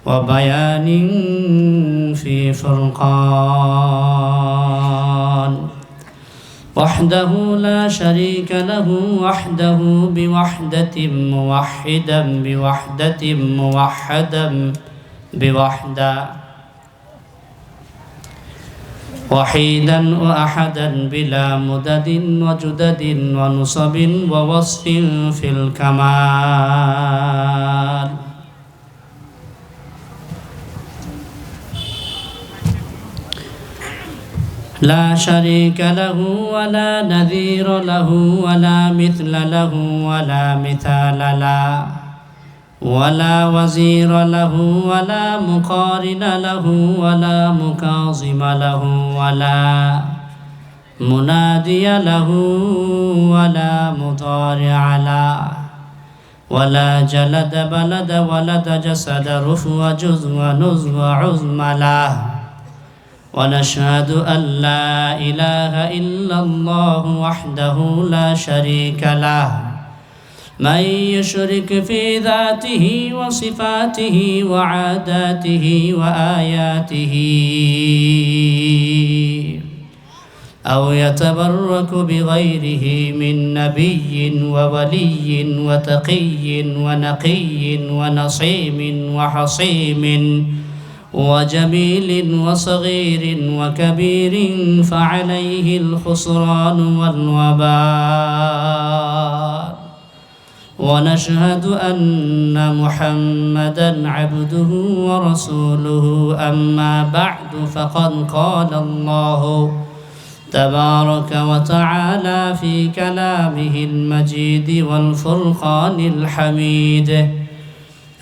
وبيان في فرقان وحده لا شريك له وحده بوحدة موحدا بوحدة موحدا بوحدة وحيدا وأحدا بلا مدد وجدد ونصب ووصف في الكمال لا شريك له ولا نذير له ولا مثل له ولا مثال له ولا وزير له ولا مقارن له ولا مكاظم له ولا منادي له ولا مضارع له ولا جلد بلد ولد جسد رفو جزو نزو عزم له ونشهد أن لا إله إلا الله وحده لا شريك له من يشرك في ذاته وصفاته وعاداته وآياته أو يتبرك بغيره من نبي وولي وتقي ونقي ونصيم وحصيم وجميل وصغير وكبير فعليه الخسران والوبال ونشهد أن محمدا عبده ورسوله أما بعد فقد قال الله تبارك وتعالى في كلامه المجيد والفرقان الحميد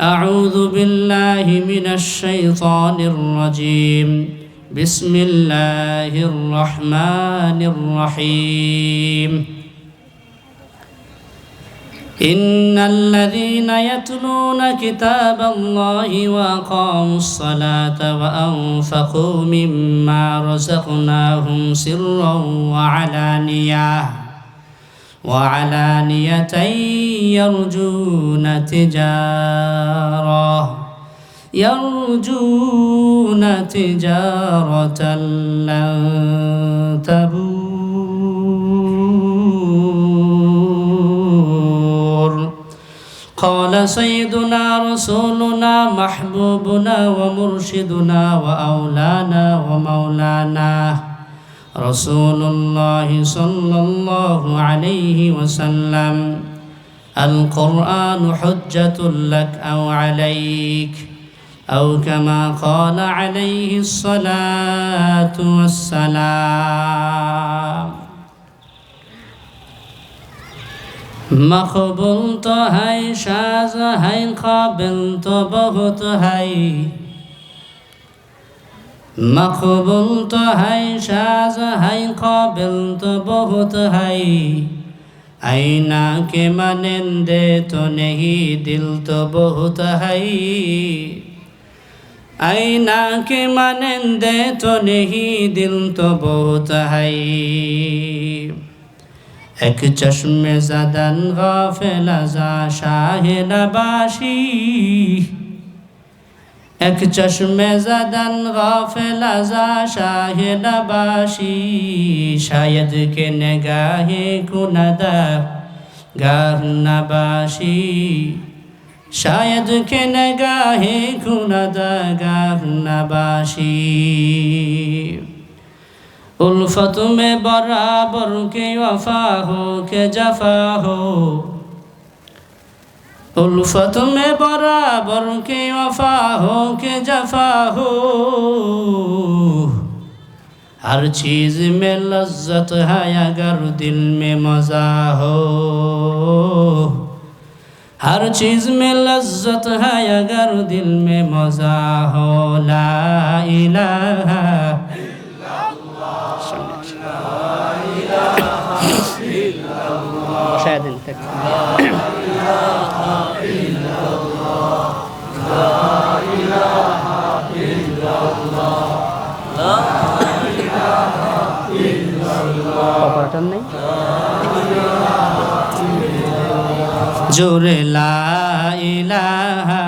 أعوذ بالله من الشيطان الرجيم بسم الله الرحمن الرحيم إن الذين يتلون كتاب الله وأقاموا الصلاة وأنفقوا مما رزقناهم سرا وعلانية يرجون تجارة لن تبور قال سيدنا رسولنا محبوبنا ومرشدنا وأولانا ومولانا رسول الله صلى الله عليه وسلم القرآن حجة لك أو عليك أو كما قال عليه الصلاة والسلام مقبول تو ہے شاز ہے قابل تو بہت ہے مقبول تو ہے شاز ہے قابل تو بہت ہے آئینہ کے مانندے تو نہیں دل تو بہت ہے آئینہ کے مانندے تو نہیں دل تو بہت ہے ایک چشم زدن غافل ازا شاہ نباشی ایک چشم زدن غافل ازا شاہ نباشی شاید کہ نگاہ کندہ گاہ نباشی شاید کہ نگاہ کندہ گاہ نباشی الفت میں برابر کی وفا ہو کہ جفا ہو الفت میں برابر کی وفا ہو کہ جفا ہو ہر چیز میں لذت ہے اگر دل میں مزہ ہو ہر چیز میں لذت ہے اگر دل میں مزہ ہو لا الہ شاهد لك operator নেই জোরে লা ইলাহা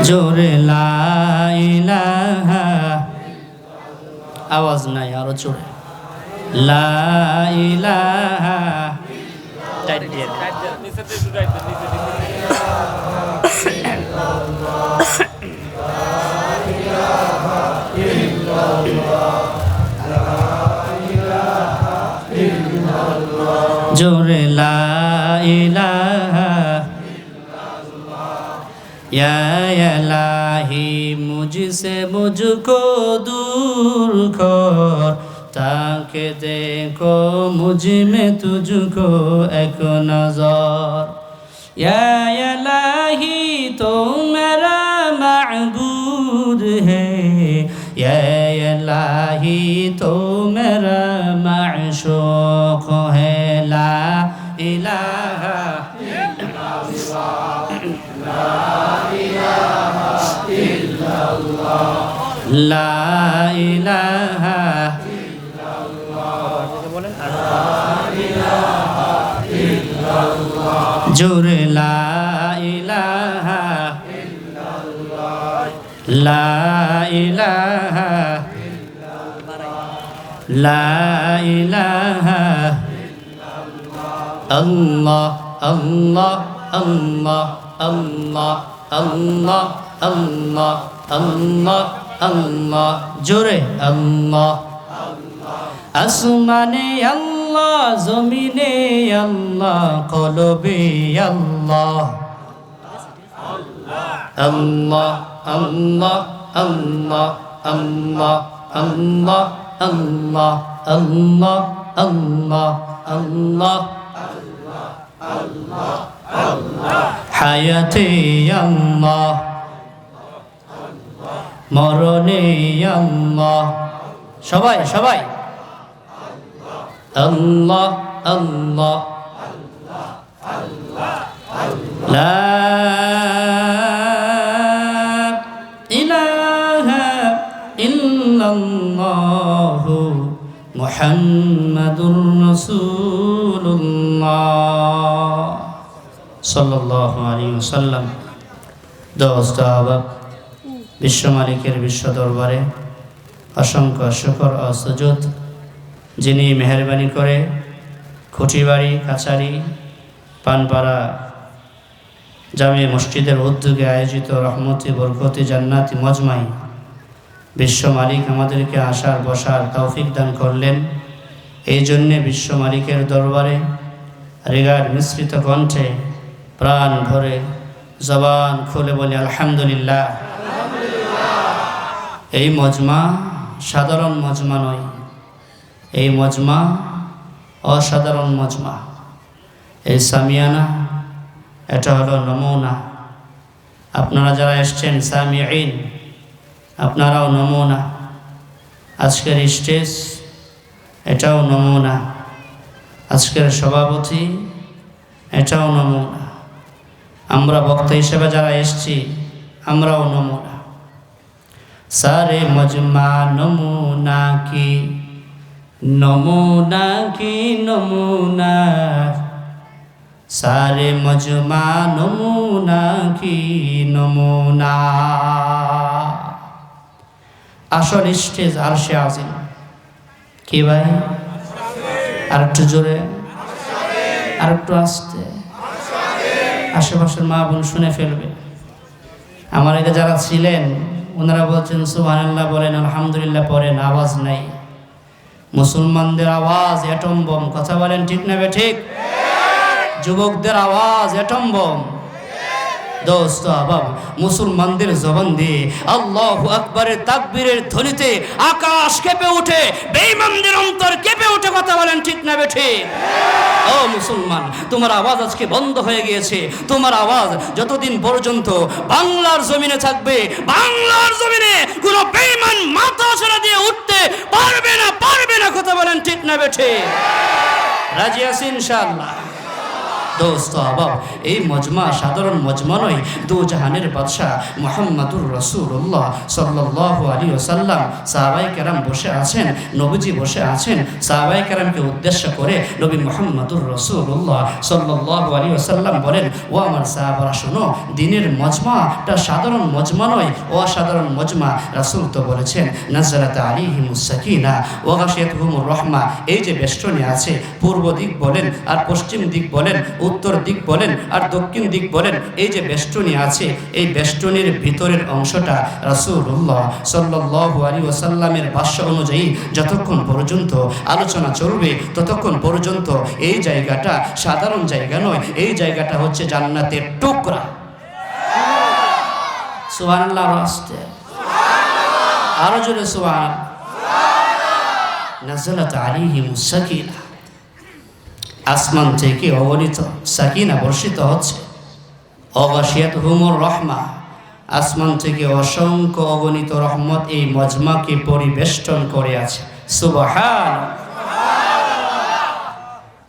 জোরে লা ইলাহা, আওয়াজ নাই, আরো জোরে লা ইলাহা। জোরে লা ইলাহা या इलाही मुझसे मुझको दूर कर, ताकि देखो मुझ में तुझको एक नजर। या इलाही तो मेरा माबूद है, या इलाही तो मेरा माशूक है। ला इलाहा লা ইলাহা জোরে লা ইলাহা লা ইলাহা লা ইলাহা আল্লাহ আল্লাহ আল্লাহ আল্লাহ আল্লাহ আল্লাহ আল্লাহ আল্লাহ জোরে আল্লাহ। আসমানে আল্লাহ, জমিনে আল্লাহ, কলবে আল্লাহ। আল্লাহ আল্লাহ আল্লাহ আল্লাহ আল্লাহ আল্লাহ আল্লাহ আল্লাহ আল্লাহ হায়াতে আল্লাহ, মরণে আল্লাহ। সবাই সবাই আল্লাহ আল্লাহ লা ইলাহা ইল্লাল্লাহু মুহাম্মাদুর রাসূলুল্লাহ সাল্লাল্লাহু আলাইহি ওয়াসাল্লাম। দোস্ত আহবাব, বিশ্ব মালিকের বিশ্ব দরবারে অসংখ্য শুকর ও সুজুদ, যিনি মেহেরবানি করে খুঁটিবাড়ি কাছারি পানপাড়া জামে মসজিদের উদ্যোগে আয়োজিত রহমতি বরকতি জান্নাতি মজমাই বিশ্ব মালিক আমাদেরকে আসার বসার তৌফিক দান করলেন। এই জন্যে বিশ্ব মালিকের দরবারে হৃদয় মিশ্রিত কণ্ঠে প্রাণ ভরে জবান খুলে বলি আলহামদুলিল্লাহ। এই মজমা সাধারণ মজমা নয়, এই মজমা অসাধারণ মজমা। এই সামিয়ানা এটা হলো নমুনা। আপনারা যারা এসছেন সামিঈন, আপনারাও নমুনা। আজকের স্টেজ এটাও নমুনা, আজকের সভাপতি এটাও নমুনা। আমরা বক্তা হিসেবে যারা এসছি আমরাও নমুনা। সারে মজমা নমুনা কি, নমুনা কি নমুনা, সারে মজমা নমুনা কি নমুনা। আসল স্টেজ আরশে আজিম। কি ভাই, আর একটু জোরে, আর একটু আস্তে, আশেপাশের মা বোন শুনে ফেলবে। আমার এটা যারা ছিলেন ওনারা বলছেন সুবহানাল্লাহ বলেন, আলহামদুলিল্লাহ পড়েন, আওয়াজ নাই। মুসলমানদের আওয়াজ অ্যাটম বম, কথা বলেন ঠিক না বে ঠিক? যুবকদের আওয়াজ অ্যাটম বম। দোস্ত আহবাব, মুসলমানদের জবান দিয়ে আল্লাহু আকবারের তাকবীরের ধ্বনিতে আকাশ কেঁপে ওঠে, বেঈমানদের অন্তর কেঁপে ওঠে, কথা বলেন ঠিক না বে ঠিক? ও মুসলমান, তোমার আওয়াজ আজকে বন্ধ হয়ে গিয়েছে। তোমার আওয়াজ যতদিন পর্যন্ত বাংলার জমিনে থাকবে, বাংলার জমিনে কোনো বেঈমান মাথা ছড়া দিয়ে উঠতে পারবে না, পারবে না, কথা বলেন ঠিক না বে ঠিক? রাজি আছি ইনশাআল্লাহ? দোস্ত আবাব, এই মজমা সাধারণ মজমা নয়, দু জাহানের বাদশাহ মুহাম্মাদুর রাসূলুল্লাহ সাল্লাল্লাহু আলাইহি ওয়াসাল্লাম, সাহাবায়ে কেরাম বসে আছেন, নবীজি বসে আছেন। সাহাবায়ে কেরামকে উদ্দেশ্য করে নবী মুহাম্মাদুর রাসূলুল্লাহ সাল্লাল্লাহু আলাইহি ওয়াসাল্লাম বলেন, ও আমার সাহাবারা শোনো, দিনের মজমাটা সাধারণ মজমা নয়, অসাধারণ মজমা। রাসূল তো বলেছেন নাযালাত আলাইহিমুস সাকিনা ওয়া গাশিয়াতুহুমুর রাহমা। এই যে বেষ্টনী আছে, পূর্ব দিক বলেন আর পশ্চিম দিক বলেন, উত্তর দিক বলেন আর দক্ষিণ দিক বলেন, এই যে বেষ্টনী আছে, এই বেষ্টনীর ভিতরের অংশটা রাসূলুল্লাহ সাল্লাল্লাহু আলাইহি ওয়াসাল্লামের ভাষ্য অনুযায়ী যতক্ষণ পর্যন্ত আলোচনা চলবে ততক্ষণ পর্যন্ত এই জায়গাটা সাধারণ জায়গা নয়, এই জায়গাটা হচ্ছে জান্নাতের টুকরা। সুবহানাল্লাহ, রাস্তে আরো জোরে সুবহান। নাযালাত আলাইহিমুস সাকিনা, আসমান থেকে অগণিত সাকিনা বর্ষিত হচ্ছে। অগাশিয়াতুহুমুর রাহমা, আসমান থেকে অসংখ্য অগণিত রহমত এই মজমাকে পরিবেষ্টন করে আছে। সুবহানাল্লাহ।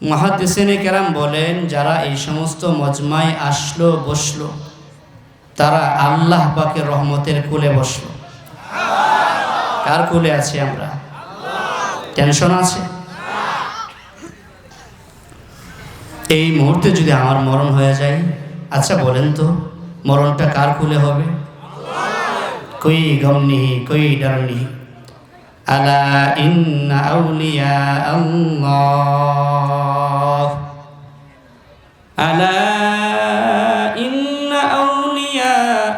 মুহাদ্দিসিনে কেরাম বলেন, যারা এই সমস্ত মজমায় আসলো বসলো, তারা আল্লাহ পাকের রহমতের কুলে বসলো। কার কুলে আছি আমরা? টেনশন আছে? এই মুহূর্তে যদি আমার মরণ হয়ে যায়, আচ্ছা বলেন তো মরণটা কার কুলে হবে? কোই গম নেই, কোই ডর নেই। আলা ইন্না আউলিয়া আল্লাহ, আলা ইন্না আউলিয়া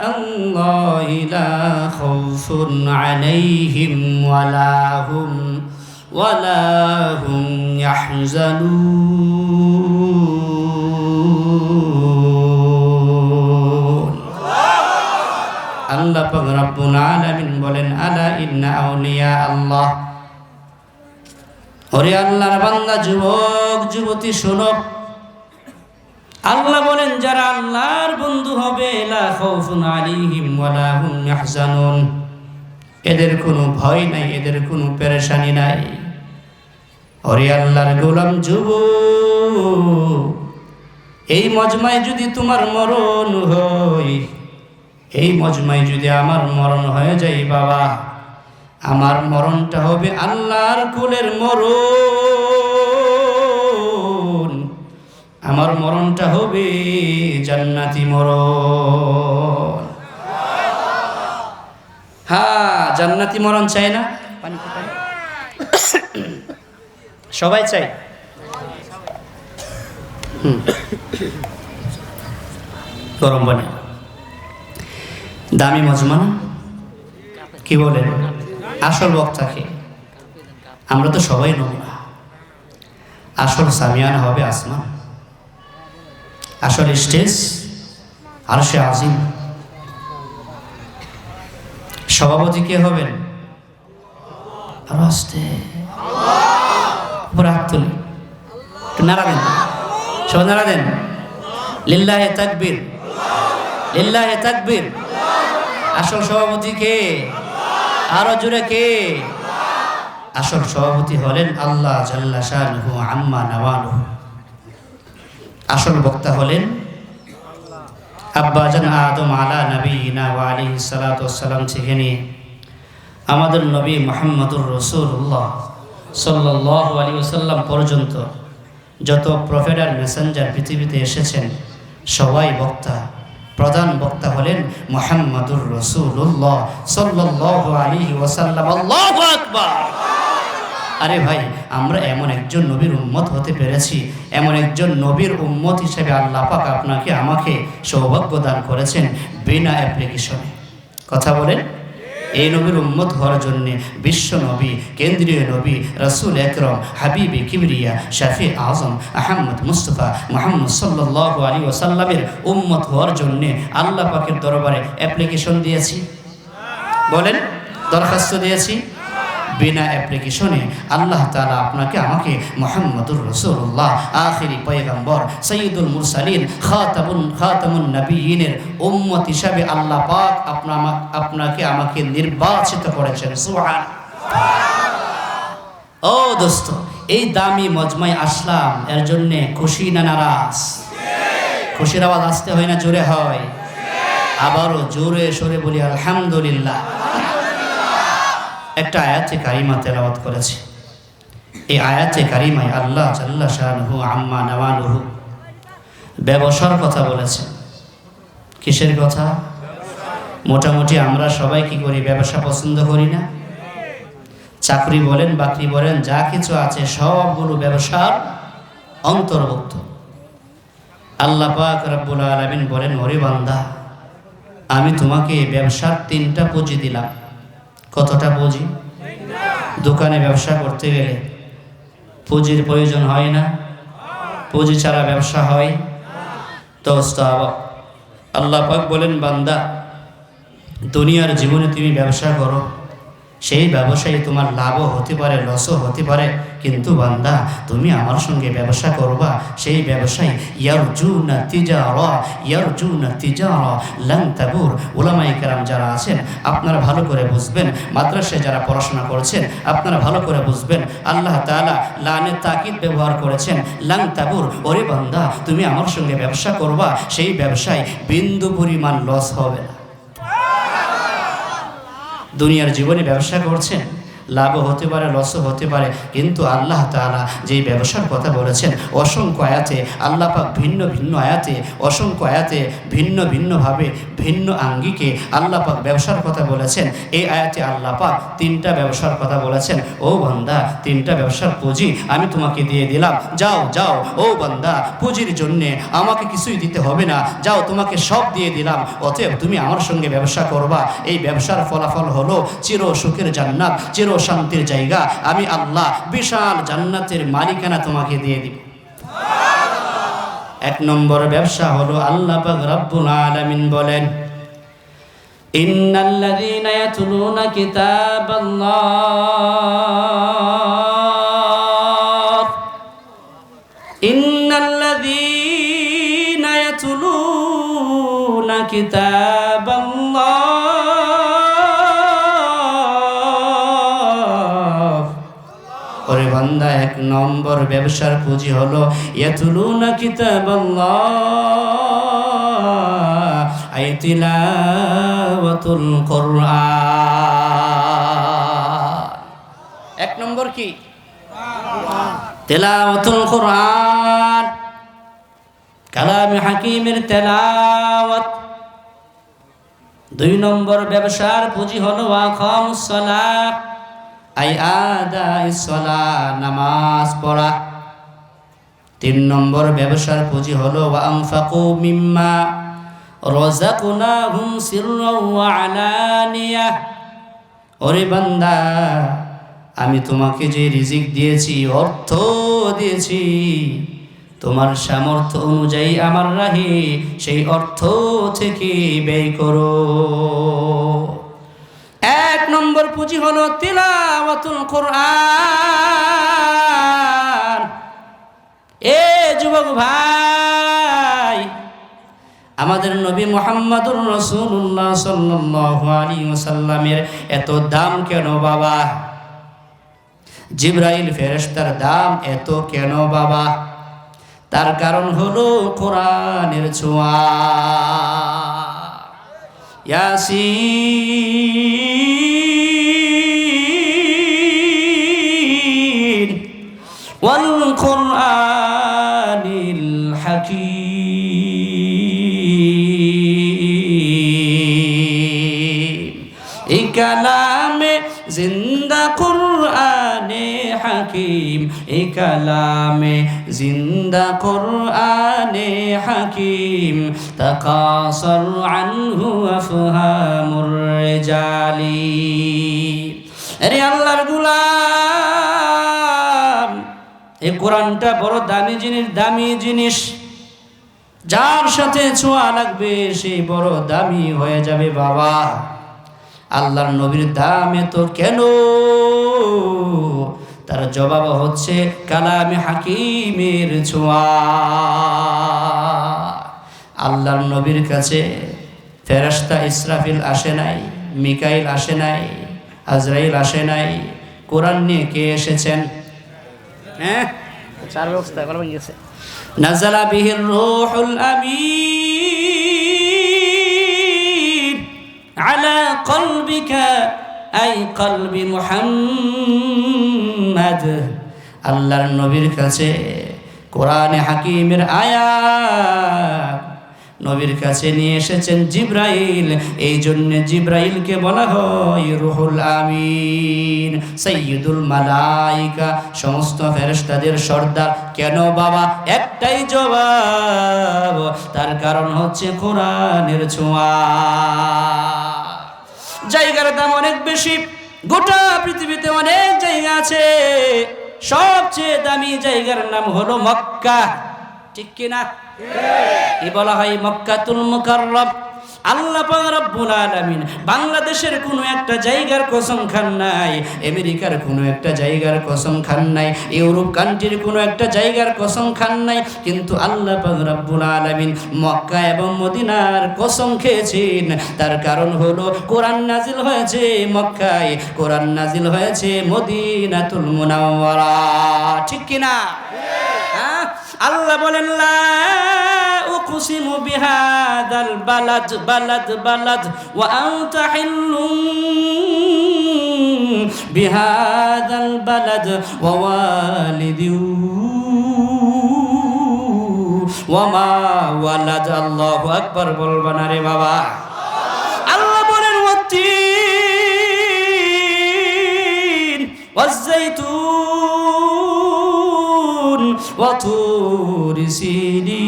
আল্লাহ লা খাউফুন আলাইহিম ওয়ালা হুম ইয়াহজানুন। আল্লাহ পাক রব্বুল আলামিন বলেন, আলা ইন্না আউলিয়া আল্লাহ, ওরে আল্লাহর বান্দা, যুবক যুবতী শোনো, আল্লাহ বলেন যারা আল্লাহর বন্ধু হবে, লা খাউফুন আলাইহিম ওয়ালা হুম ইয়াহজানুন, এদের কোনো ভয় নাই, এদের কোনো পেরেশানি নাই। ওরে আল্লাহর গোলাম যুবক, এই মজমায় যদি তোমার মরণ হয়, এই মজমায় যদি আমার মরণ হয়ে যায় বাবা, আমার মরণটা হবে আল্লাহর কুলের মরণ, আমার মরণটা হবে জান্নাতি মরণ। হ্যাঁ, জান্নাতি মরণ চাই না? সবাই চাই। গরম পানি, দামি মজমা না? কি বলেন? আসল বক্তাকে আমরা তো সবাই নব না। আসল সামিয়ানা হবে আসমান, আসল স্টেজ আরশে আজিম। সভাপতি কে হবেন? রাস্তে হাত তুলি, একটু নাড়া দেন, সবাই নাড়া দেন। লিল্লাহে তাকবীর, লিল্লাহে তাকবীর। আসল সভাপতি কে? আরো জোরে কে? আসল সভাপতি হলেন আল্লাহ জাল্লা শানুহু আম্মা নাওয়ালুহু। আসল বক্তা হলেন আব্বাজান আদম আলা নবীনা ওয়া আলাইহিস সালাতু ওয়াস সালাম থেকে নিয়ে আমাদের নবী মুহাম্মদুর রাসূলুল্লাহ সাল্লাল্লাহু আলাইহি ওয়াসাল্লাম পর্যন্ত যত প্রফেট আর মেসেঞ্জার পৃথিবীতে এসেছেন সবাই বক্তা। প্রধান বক্তা হলেন মুহাম্মদুর রাসূলুল্লাহ সাল্লাল্লাহু আলাইহি ওয়াসাল্লাম। আল্লাহু আকবার। আরে ভাই, আমরা এমন একজন নবীর উম্মত হতে পেরেছি, এমন একজন নবীর উম্মত হিসেবে আল্লাহ পাক আপনাকে আমাকে সৌভাগ্য দান করেছেন বিনা অ্যাপ্লিকেশনে। কথা বলেন, এই নবীর উম্মত হওয়ার জন্য বিশ্ব নবী, কেন্দ্রীয় নবী, রাসূল আকরাম, হাবিবে কিবরিয়া, শাফি আজম আহমদ মুস্তফা মুহাম্মদ সাল্লাল্লাহু আলাইহি ওয়াসাল্লামের উম্মত হওয়ার জন্য আল্লাহ পাকের দরবারে অ্যাপ্লিকেশন দিয়েছি। বলেন, দরখাস্ত দিয়েছি। বিনা অ্যাপ্লিকেশনে আল্লাহ তাআলা আপনাকে আমাকে মুহাম্মদুর রাসূলুল্লাহ আখিরি পয়গম্বর সাইয়্যিদুল মুরসালিন খাতামুন নবিয়্যিনের উম্মত হিসাবে আল্লাহ পাক আপনাকে আমাকে নির্বাচিত করেছেন। সুবহানাল্লাহ। ও দোস্ত, এই দামি মজমায় আসলাম, এর জন্য খুশি না নারাজ? খুশির আওয়াজ আসতে হয় না জোরে হয়? আবারও জোরে সরে বলি আলহামদুলিল্লাহ। একটা আয়াতে কারিমা তেলাওয়াত করেছি। এই আয়াতে কারিমায় আল্লাহ জাল্লা শানুহু আম্মা নাওয়ালুহু ব্যবসার কথা বলেছেন। কিসের কথা? মোটামুটি আমরা সবাই কি করি? ব্যবসা পছন্দ করি না? চাকরি বলেন, বাকরি বলেন, যা কিছু আছে সবগুলো ব্যবসার অন্তর্ভুক্ত। আল্লাহ পাক রব্বুল আলামিন বলেন, ওরে বান্দা, আমি তোমাকে ব্যবসার 3টা পুঁজি দিলাম। কতটা পুঁজি? দোকানে ব্যবসা করতে গেলে পুঁজির প্রয়োজন হয় না? পুঁজি ছাড়া ব্যবসা হয়? দোস্ত আল্লাহ পাক বলেন, বান্দা দুনিয়ার জীবনে তুমি ব্যবসা করো, সেই ব্যবসায় তোমার লাভও হতে পারে, লসও হতে পারে, কিন্তু বান্দা তুমি আমার সঙ্গে ব্যবসা করবা, সেই ব্যবসায় ইয়ারজুনা তিজারা লান তাবুর। উলামায়ে কেরাম যারা আছেন আপনারা ভালো করে বুঝবেন, মাদ্রাসায় যারা পড়াশোনা করেছেন আপনারা ভালো করে বুঝবেন, আল্লাহ তাআলা লানের তাকিদ ব্যবহার করেছেন, লান তাবুর। ওরে বান্দা তুমি আমার সঙ্গে ব্যবসা করবা, সেই ব্যবসায় বিন্দু পরিমাণ লস হবে না। দুনিয়ার জীবনে ব্যবসা করছেন, লাভও হতে পারে, লসও হতে পারে, কিন্তু আল্লাহ তাআলা যেই ব্যবসার কথা বলেছেন অসংখ্য আয়াতে, আল্লাহ পাক ভিন্ন ভিন্ন আয়াতে, অসংখ্য আয়াতে ভিন্ন ভিন্নভাবে ভিন্ন আঙ্গিকে আল্লাহ পাক ব্যবসার কথা বলেছেন। এই আয়াতে আল্লাহ পাক 3টা ব্যবসার কথা বলেছেন। ও বান্দা 3টা ব্যবসার পুঁজি আমি তোমাকে দিয়ে দিলাম, যাও যাও ও বান্দা, পুঁজির জন্যে আমাকে কিছুই দিতে হবে না, যাও তোমাকে সব দিয়ে দিলাম, অতএব তুমি আমার সঙ্গে ব্যবসা করবা। এই ব্যবসার ফলাফল হলো চির সুখের জান্নাত, চির শান্তির জায়গা। আমি আল্লাহ বিশাল জান্নাতের মালিকানা তোমাকে দিয়ে দিব। 1 নম্বর ব্যবসা হলো আল্লাহ পাক রব্বুল আলামিন বলেন, ইন্নাল্লাযীনা ইয়াতলুনা কিতাবাল্লাহ ইন্নাল্লাযীনা ইয়াতলুনা কিতাবাল্লাহ ওরে বান্দা 1 নম্বর ব্যবসার পুঁজি হলো ইয়াতুলুনা কিতাবাল্লাহ, আই তিলাওয়াতুল কুরআন। 1 নম্বর কি? তিলাওয়াতুল কুরআন, কালামে হাকিমের তেলাওয়াত। 2 নম্বর ব্যবসার পুঁজি হলো আকামুস সালাহ, আই আদাইস সালাহ, নামাজ পড়া। 3 নম্বর ব্যবসার পুঁজি হলো ওয়া আনফাকু মিম্মা রাযাকনাহুম সিররাও ওয়া আলানিয়াহ। ওরে বান্দা আমি তোমাকে যে রিজিক দিয়েছি, অর্থ দিয়েছি, তোমার সামর্থ্য অনুযায়ী আমার রাহে সেই অর্থ থেকে ব্যয় করো। 1 নম্বর পুঁজি হলো তিলাওয়াতুল কুরআন। এ যুবক ভাই, আমাদের নবী মুহাম্মদুর রাসূলুল্লাহ সাল্লাল্লাহু আলাইহি ওয়াসাল্লামের এত দাম কেন বাবা? জিবরাইল ফেরেশতার দাম এত কেন বাবা? তার কারণ হলো কোরআনের ছোঁয়া। ইয়াসিন ওয়াল কুরআনিল হাকীম, এই কালামে জিন্দা কুরআনে হাকীম, এই কালামে জিন্দা কুরআনে হাকীম, তাকাসার আনহু আফহামুর রিজালি। আরে আল্লাহর গোলাম, এই কোরআনটা বড় দামি জিনিস, দামি জিনিস। যার সাথে ছোঁয়া লাগবে সে বড় দামি হয়ে যাবে বাবা। আল্লাহর নবীর দাম এত কেন? তার জবাব হচ্ছে কালামে হাকিমের ছোঁয়া। আল্লাহর নবীর কাছে ফেরেশতা ইসরাফিল আসে নাই, মিকাইল আসে নাই, আজরাইল আসে নাই। কোরআন নিয়ে কে এসেছেন? 4 ব্যবস্থা করা গেছে। নাযালা বিহির রূহুল আমিন আলা কলবিকা আই কলবি মুহাম্মাদ। আল্লাহর নবীর কাছে কোরআনে হাকিমের আয়াত নবীর কাছে নিয়ে এসেছেন জিব্রাইল। এই জন্য জিব্রাইলকে বলা হয় রুহুল আমিন, সাইয়্যিদুল মালাইকা, সমস্ত ফেরেশতাদের সর্দার। কেন বাবা? একটাই জবাব, তার কারণ হচ্ছে কোরআনের ছোঁয়া। জায়গার দাম অনেক বেশি, গোটা পৃথিবীতে অনেক জায়গা আছে, সবচেয়ে দামি জায়গার নাম হলো মক্কা, ঠিক কিনা? কি বলা হয়? মক্কাতুল মুকাররম। আল্লাহ পাক রব্বুল আলামিন বাংলাদেশের কোনো একটা জায়গার কসম খান নাই, আমেরিকার কোনো একটা জায়গার কসম খান নাই, ইউরোপ কান্ট্রির কোনো একটা জায়গার কসম খান নাই, কিন্তু আল্লাহ পাক রব্বুল আলামিন মক্কা এবং মদিনার কসম খেয়েছেন। তার কারণ হলো কোরআন নাজিল হয়েছে মক্কায়, কোরআন নাজিল হয়েছে মদিনাতুল মুনাওয়ারা, ঠিক কিনা? হ্যাঁ, আল্লাহ বলেন লা উকসিমু বিহাদাল বালাদ বালাদ বালাদ ওয়া আনতা হিল্লুম বিহাদাল বালাদ ওয়া ওয়ালিদিন ওয়া মা ওয়ালাদ। আল্লাহু আকবার বলবা না রে বাবা। আল্লাহ বলেন ওয়াত্তিন ওয়াজ্জাইতুন ওয়া তুরি সিনিন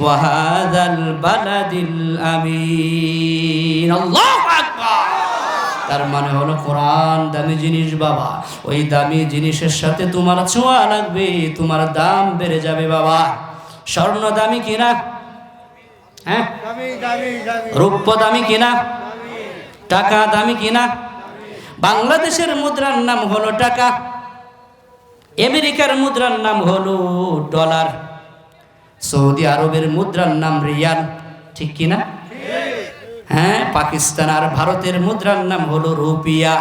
ওয়া হাযাল বালাদিল আমিন। আল্লাহু আকবার। তার মানে হলো কোরআন দামি জিনিস বাবা, ওই দামি জিনিসের সাথে তোমার ছোঁয়া লাগবে, তোমার দাম বেড়ে যাবে বাবা। স্বর্ণ দামি কিনা? হ্যাঁ, রূপ্য দামি কিনা? টাকা দামি কিনা? বাংলাদেশের মুদ্রার নাম হলো টাকা, আমেরিকার মুদ্রার নাম হলো ডলার, সৌদি আরবের মুদ্রার নাম রিয়াল, ঠিক কিনা? হ্যাঁ, পাকিস্তান আর ভারতের মুদ্রার নাম হলো রুপিয়া।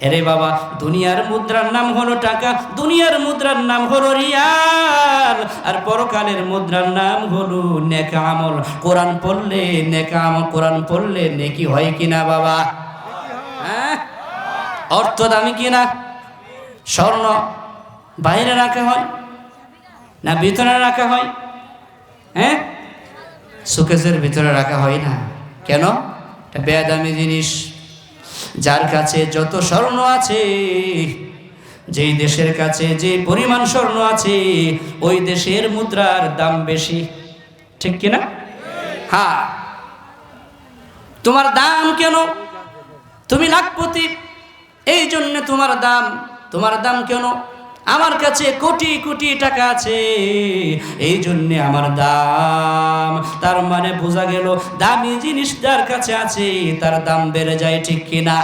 এরে বাবা, দুনিয়ার মুদ্রার নাম হলো টাকা, দুনিয়ার মুদ্রার নাম হলো রিয়াল, আর পরকালের মুদ্রার নাম হলো নেক আমল। কোরআন পড়লে নেক আমল, কোরআন পড়লে নেকি হয় কিনা বাবা? হ্যাঁ, অর্থ দামি কিনা? স্বর্ণ বাইরে রাখা হয় না ভিতরে রাখা হয়? হ্যাঁ, সুকেসের ভিতরে রাখা হয় না। কেন? এটা বেদামি জিনিস। যার কাছে যত স্বর্ণ আছে, যেই দেশের কাছে যে পরিমাণ স্বর্ণ আছে, ওই দেশের মুদ্রার দাম বেশি, ঠিক কিনা? হ্যাঁ, তোমার দাম কেন? তুমি লাখপতি, এই জন্য তোমার দাম কেন? আমার কাছে কোটি কোটি টাকা আছে, এই জন্য আমার দাম। তার মানে বোঝা গেল দামি জিনিস যার কাছে আছে তার দাম বেড়ে যায়, ঠিক কিনা?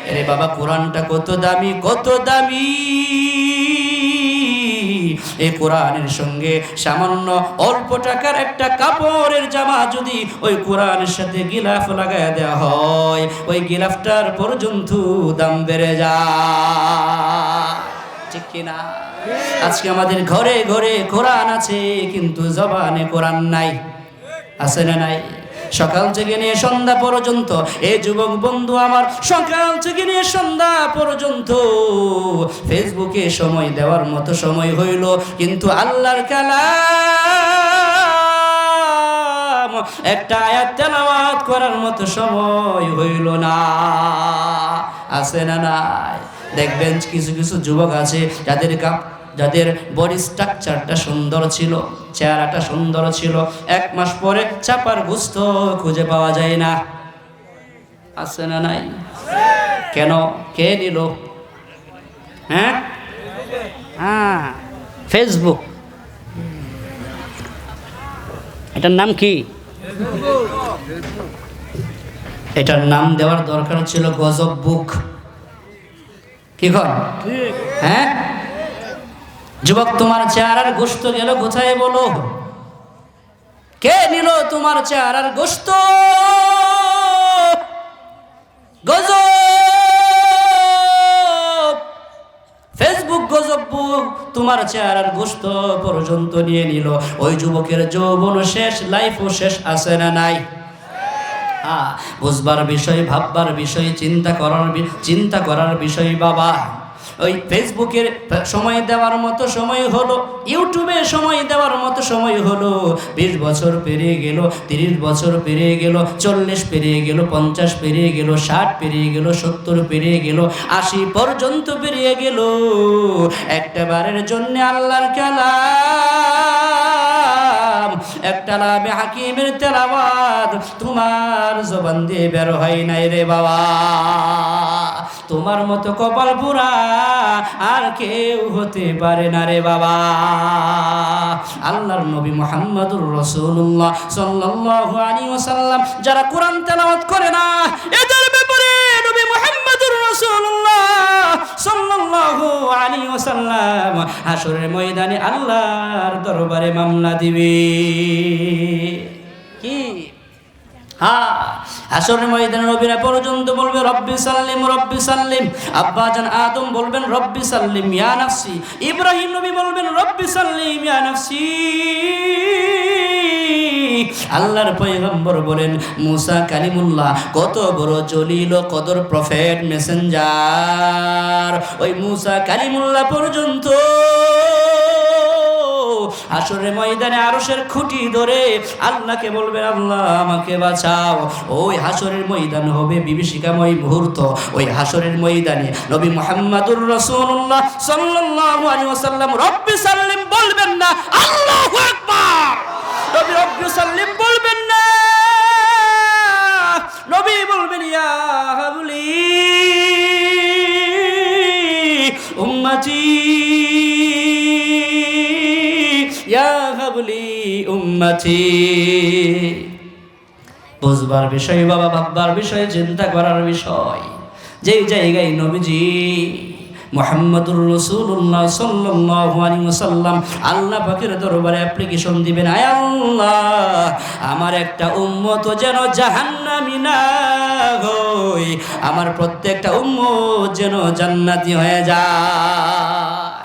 আরে বাবা, কোরআনটা কত দামি, কত দামি! এই কোরআনের সঙ্গে সামান্য অল্প টাকার একটা কাপড়ের জামা যদি ওই কোরআনের সাথে গিলাফ লাগায় দেওয়া হয়, ওই গিলাফটার পর্যন্ত দাম বেড়ে যায়, ঠিক কিনা? আজকে আমাদের ঘরে ঘরে কোরআন আছে, কিন্তু জবানে কোরআন নাই, আছে না নাই? সকাল থেকে নিয়ে সন্ধ্যা পর্যন্ত এই যুবক বন্ধু আমার সকাল থেকে নিয়ে সন্ধ্যা পর্যন্ত ফেসবুকে সময় দেওয়ার মতো সময় হইল, কিন্তু আল্লাহর কালাম একটা আয়াত তেলাওয়াত করার মতো সময় হইল না, আছে না নাই? দেখবেন কিছু কিছু যুবক আছে যাদের বডি স্ট্রাকচারটা সুন্দর ছিল, চেহারাটা সুন্দর ছিল, 1 মাস পরে চাপার গোস্ত খুঁজে পাওয়া যায় না, আছে না নাই? কেন? কে নিল? হ্যাঁ, ফেসবুক। এটার নাম কি? এটার নাম দেওয়ার দরকার ছিল গজব বুক। কি কর? হ্যাঁ, যুবক, তোমার চেহারার গোশত গেল কোথায় বলো? কে নিল তোমার চেহারার গোশত? গজব, ফেসবুক গজব তোমার চেহারার গোশত পর্যন্ত নিয়ে নিল। ওই যুবকের যৌবন শেষ, লাইফও শেষ, আছে না নাই? বুঝবার বিষয়, ভাববার বিষয়, চিন্তা করার বিষয় বাবা। ওই ফেসবুকের সময় দেওয়ার মতো সময় হলো, ইউটিউবে সময় দেওয়ার মতো সময় হলো। 20 বছর পেরিয়ে গেল, 30 বছর পেরিয়ে গেল, 40 পেরিয়ে গেল, 50 পেরিয়ে গেল, 60 পেরিয়ে গেল, 70 পেরিয়ে গেল, 80 পর্যন্ত পেরিয়ে গেল। একটা বারের জন্য আল্লাহর কালাম, একটা লামে হাকিমের তেলাওয়াত তোমার জবান দিয়ে বের হয় নাই রে বাবা। তোমার মতো কপাল পুরা আর কেউ হতে পারে না রে বাবা। আল্লাহর নবী মুহাম্মদুর রাসূলুল্লাহ সাল্লাল্লাহু আলাইহি ওয়াসাল্লাম যারা কোরআন তেলাওয়াত করে না, এদের ব্যাপারে নবী মুহাম্মদুর রাসূলুল্লাহ সাল্লাল্লাহু আলাইহি ওয়াসাল্লাম হাশরের ময়দানে আল্লাহর দরবারে মামলা দিবে। কি? হাশরের ময়দানে নবীরা পর্যন্ত বলবে রব্বি সাল্লিম রব্বি সাল্লিম। আব্বা জান আদম বলবেন রব্বি সাল্লিম ইয়া নাফসি। ইব্রাহিম নবী বলবেন রব্বি সাল্লিম ইয়া নাফসি। আল্লাহর পয়গম্বর বলেন মুসা কালিমুল্লাহ, কত বড় জলিল কদর প্রফেট মেসেঞ্জার, ওই মুসা কালিমুল্লাহ পর্যন্ত হাশরের ময়দানে আরশের খুঁটি ধরে আল্লাহকে বলবে আল্লাহ আমাকে বাঁচাও। ওই হাশরের ময়দান হবে বিভীষিকাময় মুহূর্ত। ওই হাশরের ময়দানে নবী মুহাম্মদুর রাসূলুল্লাহ সাল্লাল্লাহু আলাইহি ওয়াসাল্লাম রব্বি সাল্লিম বলবেন না, আল্লাহু আকবার। নবী রব্বি সাল্লিম বলবেন না, নবী বলবেন ইয়া হাবলি উম্মতি ইয়া হাবলি উম্মতি। বুঝবার বিষয় বাবা, ভাববার বিষয়, চিন্তা করার বিষয়। যেই জায়গায় নবীজি মুহাম্মদুর রাসূলুল্লাহ সাল্লাল্লাহু আলাইহি ওয়াসাল্লাম আল্লাহ পাকের দরবারে অ্যাপ্লিকেশন দিবেন, আয় আল্লাহ আমার একটা উম্মত যেন জাহান্নামী না হয়, আমার প্রত্যেকটা উম্মত যেন জান্নাতি হয়ে যায়।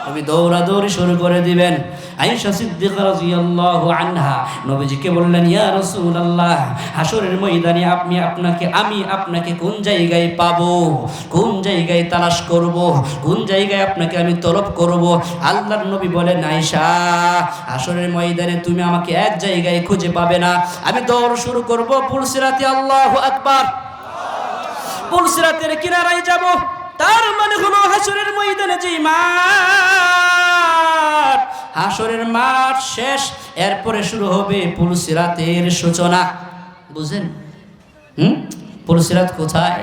নবী দৌড়াদৌড়ি শুরু করে দিবেন। আয়েশা সিদ্দিকা রাদিয়াল্লাহু আনহা নবীজিকে বললেন ইয়া রাসূলুল্লাহ, হাশরের ময়দানে আমি আপনাকে কোন জায়গায় পাবো, কোন জায়গায় তালাশ করব, কোন জায়গায় আপনাকে আমি তলব করব? আল্লাহর নবী বলেন আয়েশা, হাশরের ময়দানে তুমি আমাকে এক জায়গায় খুঁজে পাবে না, আমি দৌড় শুরু করব পুলসিরাতে। আল্লাহু আকবার। পুলসিরাতের কিনারায় যাব, তার মানে হলো হাশরের ময়দানে যে মাঠ, হাশরের মাঠ শেষ, এরপরে শুরু হবে পুলসিরাতের সূচনা। বুঝেন? পুলসিরাত কোথায়?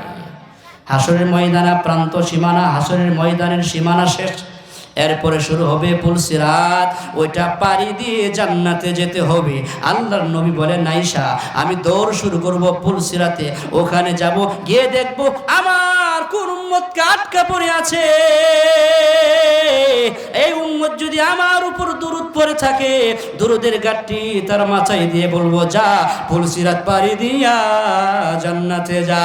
হাশরের ময়দানে প্রান্ত সীমানা, হাশরের ময়দানের সীমানা শেষ, এরপরে শুরু হবে পুলসিরাত। ওইটা পাড়ি দিয়ে জান্নাতে যেতে হবে। আল্লাহর নবী বলেন আয়েশা, আমি দৌড় শুরু করব পুলসিরাতে, ওখানে যাব, গিয়ে দেখব আমার কোন উম্মতকে আটকা পড়ে আছে। এই উম্মত যদি আমার উপর দুরূদ পড়ে থাকে, দুরূদের গাঁটটি তার মাথায় দিয়ে বলবো যা পুলসিরাত পাড়ি দিয়া জান্নাতে যা।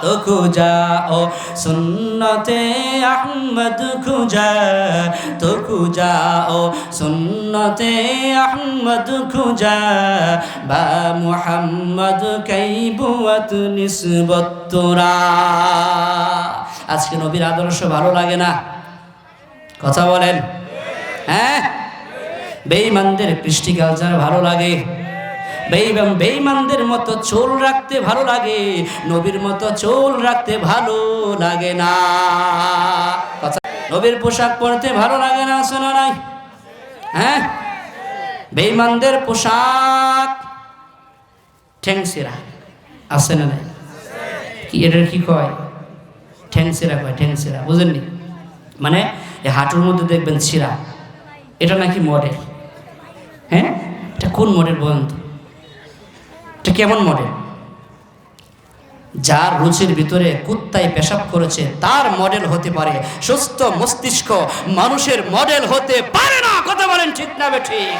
तो खुजाओ सुन्नते अहमद खुजा, तो खुजाओ सुन्नते अहमद खुजा, बा मुहम्मद कैबुवत निस्बत तुरा। আজকে নবীর আদর্শ ভালো লাগে না? কথা বলেন। হ্যাঁ, বেঈমানদের কৃষ্টি কালচার ভালো লাগে, বেঈমানদের মতো চুল রাখতে ভালো লাগে, নবীর মতো চুল রাখতে ভালো লাগে না। নবীর পোশাক পরতে ভালো লাগে না, শোনা নাই? হ্যাঁ, বেঈমানদের পোশাক ঠ্যাংসিরা আছে না নাই? কি এটার কি কয়? ঠ্যাংসিরা কয়, ঠ্যাংসিরা। বুঝেননি? মানে এই হাঁটুর মধ্যে দেখবেন ছিঁড়া, এটা নাকি মডেল। হ্যাঁ, এটা কোন মডেল বলেন তো? এটা কেমন মডেল? যার রুচির ভিতরে কুত্তায় পেশাব করেছে তার মডেল হতে পারে, সুস্থ মস্তিষ্ক মানুষের মডেল হতে পারে না। কথা বলেন ঠিক না বেঠিক?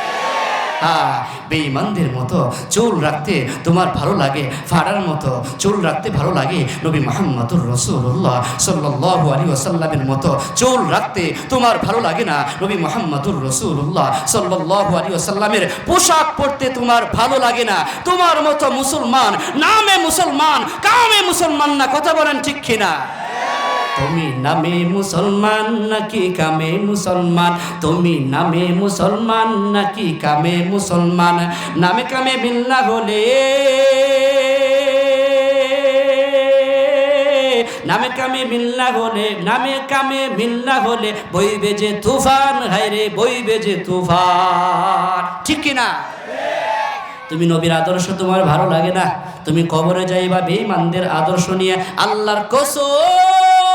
হ্যাঁ, বেঈমানদের মতো চুল রাখতে তোমার ভালো লাগে, ফাড়ার মতো চুল রাখতে ভালো লাগে নবী মুহাম্মদুর রাসূলুল্লাহ সাল্লাল্লাহু আলাইহি ওয়াসাল্লামের মতো চুল রাখতে তোমার ভালো লাগে না, নবী মুহাম্মদুর রাসূলুল্লাহ সাল্লাল্লাহু আলাইহি ওয়াসাল্লামের পোশাক পরতে তোমার ভালো লাগে না। তোমার মতো মুসলমান, নামে মুসলমান কামে মুসলমান না, কথা বলেন ঠিক কিনা? তুমি নামে মুসলমান নাকি কামে মুসলমান, তুমি নামে মুসলমান নাকি কামে মুসলমান। নামে কামে মিল না হলে, নামে কামে মিল না হলে, নামে কামে মিল না হলে বইবে যে তুফান, হায়রে বইবে যে তুফান, ঠিক কিনা? তুমি নবীর আদর্শ তোমার ভালো লাগে না, তুমি কবরে যাইবা বেঈমানদের আদর্শ নিয়ে। আল্লাহর কসম,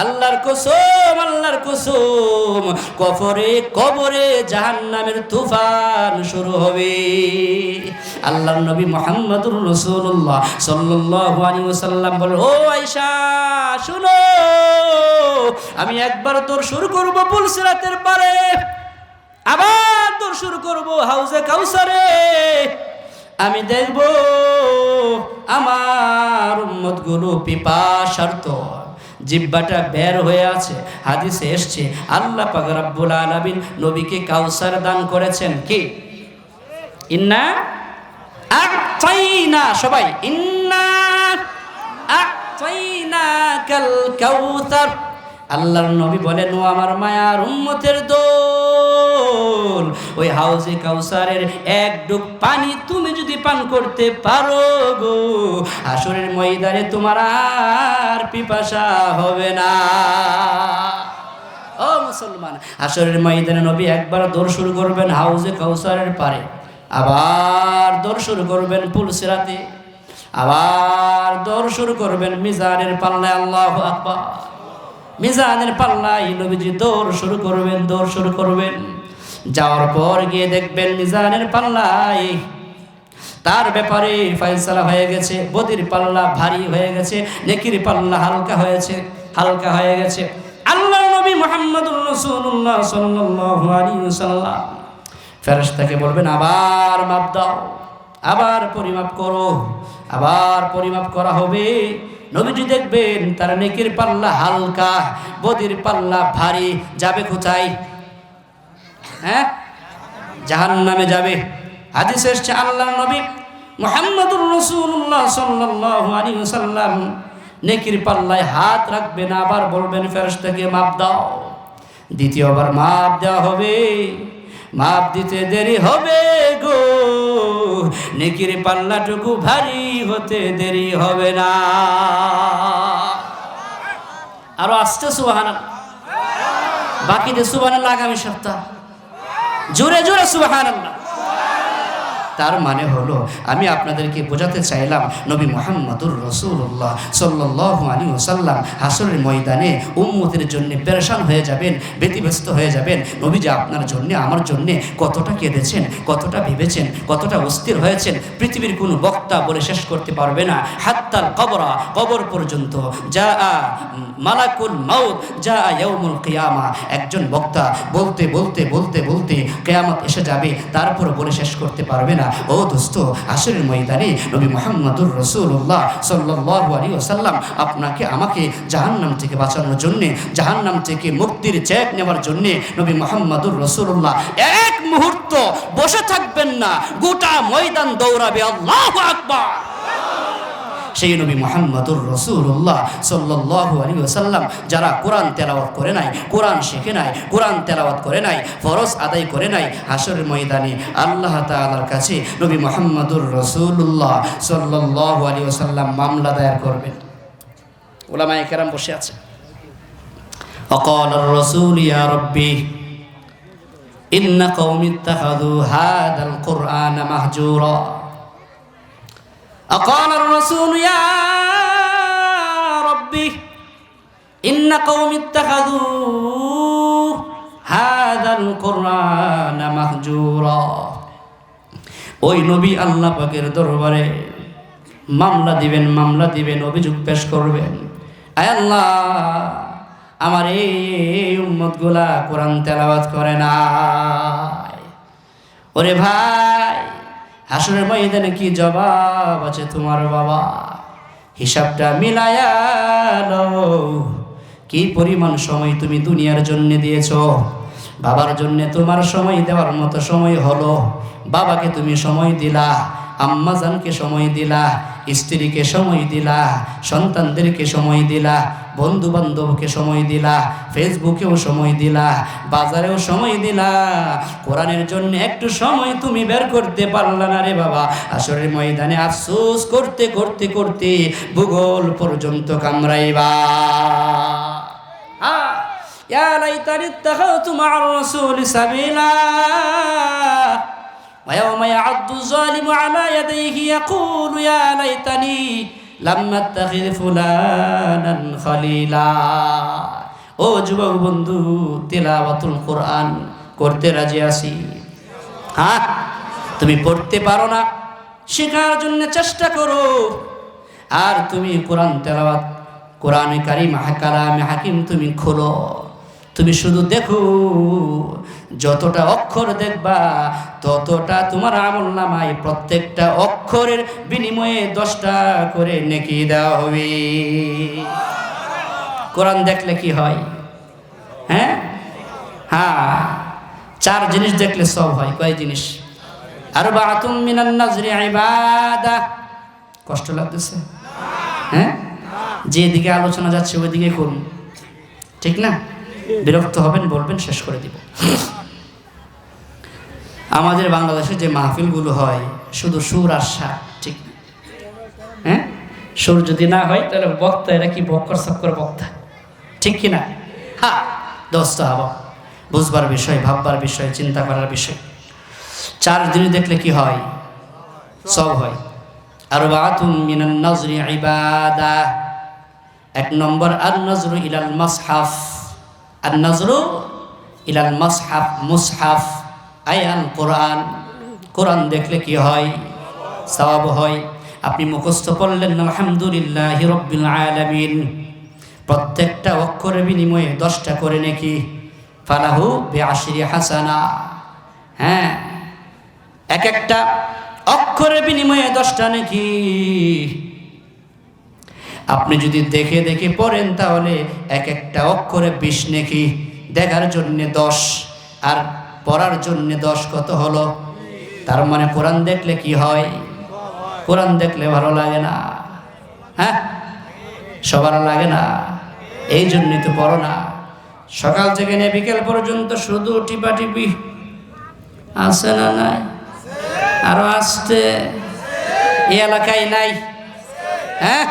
আল্লাহর কসম, আল্লাহর কসম, কবরে জাহান্নামের তুফান শুরু হবে। আল্লাহর নবী মুহাম্মদুর রাসূলুল্লাহ সাল্লাল্লাহু আলাইহি ওয়াসাল্লাম বলেন, ও আয়েশা শুনো, আমি একবার তোর শুরু করব পুলসিরাতের পারে, আবার তোর শুরু করব হাউজে কাউসারে। আমি দেখব আমার উম্মতগুলো পিপাসার্ত, জিহ্বাটা বের হয়ে আছে। হাদিসে এসছে আল্লাহ পাক রব্বুল আলামিন নবীকে কাউসার দান করেছেন। কি? ইন্না আ'তাইনা, সবাই ইন্না আ'তাইনাকাল কাউসার। আল্লাহর নবী বলেন, ও আমার মায়ার উম্মতের দল, ওই হাউজে কাউসারের এক ডুব পানি তুমি যদি পান করতে পারো গো, হাসরের ময়দানে তোমার আর পিপাসা হবে না। ও মুসলমান, হাসরের ময়দানে নবী একবার দৌড় শুরু করবেন হাউজে কাউসারের পারে, আবার দৌড় শুরু করবেন পুলসিরাতে, আবার দৌড় শুরু করবেন মিজানের পাল্লায়। আল্লাহু আকবার। মিজানের পাল্লায় নবীজি দৌড় শুরু করবেন, দৌড় শুরু করবেন। যাওয়ার পর গিয়ে দেখবেন মিজানের পাল্লায় তার ব্যাপারে ফয়সালা হয়ে গেছে। বদির পাল্লা ভারী হয়ে গেছে, নেকির পাল্লা হালকা হয়েছে, হালকা হয়ে গেছে। আল্লাহর নবী মুহাম্মদুর রাসূলুল্লাহ সাল্লাল্লাহু আলাইহি ওয়াসাল্লাম ফেরেশতাকে বলবেন, আবার মাপ দাও, আবার পরিমাপ করো। আবার পরিমাপ করা হবে। নবীজি দেখবেন তার নেকির পাল্লা হালকা, বদির পাল্লা ভারী। যাবে কোথায়? হ্যাঁ, জাহান্নামে যাবে। হাদিসে এসেছে আল্লাহর নবী মুহাম্মদুর রাসূলুল্লাহ সাল্লাল্লাহু আলাইহি ওয়াসাল্লাম নেকির পাল্লায় হাত রাখবেন, আবার বলবেন ফেরেশতাকে মাপ দাও। দ্বিতীয়বার মাপ দেওয়া হবে। মাপ দিতে দেরি হবে গো, নেকির পাল্লাটুকু ভারী হতে দেরি হবে না। আরো আসছে সুবহানাল্লাহ, বাকিদের সুবহানাল্লাহ আগামী সপ্তাহ। জোরে জোরে সুবহানাল্লাহ। তার মানে হলো আমি আপনাদেরকে বোঝাতে চাইলাম নবী মুহাম্মদুর রাসূলুল্লাহ সাল্লাল্লাহু আলাইহি ওয়াসাল্লাম হাসরের ময়দানে উম্মতের জন্য পেরেশান হয়ে যাবেন, ব্যতিব্যস্ত হয়ে যাবেন। নবীজি আপনার জন্য আমার জন্য কতটা কেঁদেছেন, কতটা ভেবেছেন, কতটা অস্থির হয়েছেন, পৃথিবীর কোনো বক্তা বলে শেষ করতে পারবে না। হাত্তাল কবরা, কবর পর্যন্ত, যা মালাকুল মাউত, যা ইয়াউমুল কিয়ামা। একজন বক্তা বলতে বলতে বলতে বলতে কিয়ামত এসে যাবে, তারপর বলে শেষ করতে পারবে না। ও দোস্ত, হাসরের ময়দানে নবী মুহাম্মদুর রাসূলুল্লাহ সাল্লাল্লাহু আলাইহি ওয়াসাল্লাম আপনাকে আমাকে জাহান্নাম থেকে বাঁচানোর জন্য, জাহান্নাম থেকে মুক্তির চেক নেওয়ার জন্য নবী মুহাম্মদুর রাসূলুল্লাহ এক মুহূর্ত বসে থাকবেন না, গোটা ময়দান দৌড়াবে। আল্লাহু আকবার। সেই নবী মুহাম্মদুর রাসূলুল্লাহ সাল্লাল্লাহু আলাইহি ওয়াসাল্লাম যারা কোরআন তেলাওয়াত করে নাই, কোরআন শিখে নাই, কোরআন তেলাওয়াত করে নাই, ফরজ আদায় করে নাই, হাসরের ময়দানে আল্লাহ তাআলার কাছে নবী মুহাম্মদুর রাসূলুল্লাহ সাল্লাল্লাহু আলাইহি ওয়াসাল্লাম মামলা দায়ের করবেন। উলামায়ে কেরাম বসে আছে। ওয়াকালার রাসূল ইয়া রাব্বি ইন্না কওমি ইত্তাখাযু হাদাল কুরআনা মাহজুরা। أقال الرسول يا ربي إن قوم اتخذوا هذا القرآن مهجورا। ওই নবী আল্লাহ পাকের দরবারে মামলা দিবেন, মামলা দিবেন, অভিযোগ পেশ করবেন। আয় আল্লাহ, আমার এই উম্মতগুলা কোরআন তেলাওয়াত করে না, ওরে ভাই, হাসরের ময়দানে কি জবাব আছে তোমার বাবা? হিসাবটা মিলায়া নাও। কি পরিমাণ সময় তুমি দুনিয়ার জন্য দিয়েছো? বাবার জন্য তোমার সময় দেওয়ার মতো সময় হলো? বাবাকে তুমি সময় দিলা, আম্মাজানকে সময় দিলা, স্ত্রীকে সময় দিলা, সন্তানদেরকে সময় দিলা, বন্ধু বান্ধবকে সময় দিলা, ফেসবুকেও সময় দিলা, বাজারেও সময় দিলা, কোরআনের জন্য একটু সময় তুমি বের করতে পারলা না রে বাবা। আসরের ময়দানে আফসোস করতে করতে করতে ভূগোল পর্যন্ত কামড়াইবা। ইয়া লাইতানি ইত্তাখাযতু মা'আর রাসূলি সাবিলা ويوم يعض الظالم على يديه يقول يا ليتني لم اتخذ فلانا خليلا। ও যুবক বন্ধু, তিলাওয়াতুল কোরআন করতে রাজি আছি? হ্যাঁ, তুমি পড়তে পারো না, শেখার জন্য চেষ্টা করো। আর তুমি কোরআন তেলাওয়াত, কোরআনে কারীম কালামে হাকিম তুমি খোলো, তুমি শুধু দেখো। যতটা অক্ষর দেখবা ততটা তোমার আমলনামায় প্রত্যেকটা অক্ষরের বিনিময়ে 10টা করে নেকি দেওয়া হবে। কোরআন দেখলে কি হয়? হ্যাঁ, 4 জিনিস দেখলে সব হয়। কয় জিনিস? আরবাআতুম মিনান নাজরি ইবাদা। কষ্ট লাগতেছে? হ্যাঁ, যেদিকে আলোচনা যাচ্ছে ওইদিকে করুন, ঠিক না? বিরক্ত হবেন, বলবেন, শেষ করে দিব। আমাদের বাংলাদেশে যে মাহফিলগুলো হয় শুধু সুর আর সার, ঠিক না? হ্যাঁ, সুর যদি না হয় তাহলে বক্তা এরা কি বক্কর সক্কর বক্তা, ঠিক কিনা? হ্যাঁ, দোস্ত হবা, বুঝবার বিষয়, ভাববার বিষয়, চিন্তা করার বিষয়। 4 জিনিস দেখলে কি হয়? সব হয়। আরবাআতুম মিনান নাজরি ইবাদা। 1 নম্বর আন নাজরু ইলাল মাসহাফ। আন নাজরু ইলাল মাসহাফ, মুসহাফ আয়াল কোরআন। কোরআন দেখলে কি হয়? সওয়াব হয়। আপনি মুখস্থ করলেন আলহামদুলিল্লাহি রাব্বিল আলামিন, প্রত্যেকটা অক্ষরের বিনিময়ে 10টা করে নেকি। ফালাহু বিআশরি হাসানা। হ্যাঁ, এক একটা অক্ষরের বিনিময়ে 10টা নেকি। আপনি যদি দেখে দেখে পড়েন তাহলে এক একটা অক্ষরে 20 নেকি। দেখার জন্য 10 আর পড়ার জন্য 10, কত হলো? তার মানে কোরআন দেখলে কি হয়? কোরআন দেখলে ভালো লাগে না? হ্যাঁ, সবার লাগে না, এই জন্যই তো পড়ো না। সকাল থেকে নিয়ে বিকেল পর্যন্ত শুধু টিপাটিপি, আছে না নাই? আরো আসতে এই এলাকায় নাই? হ্যাঁ,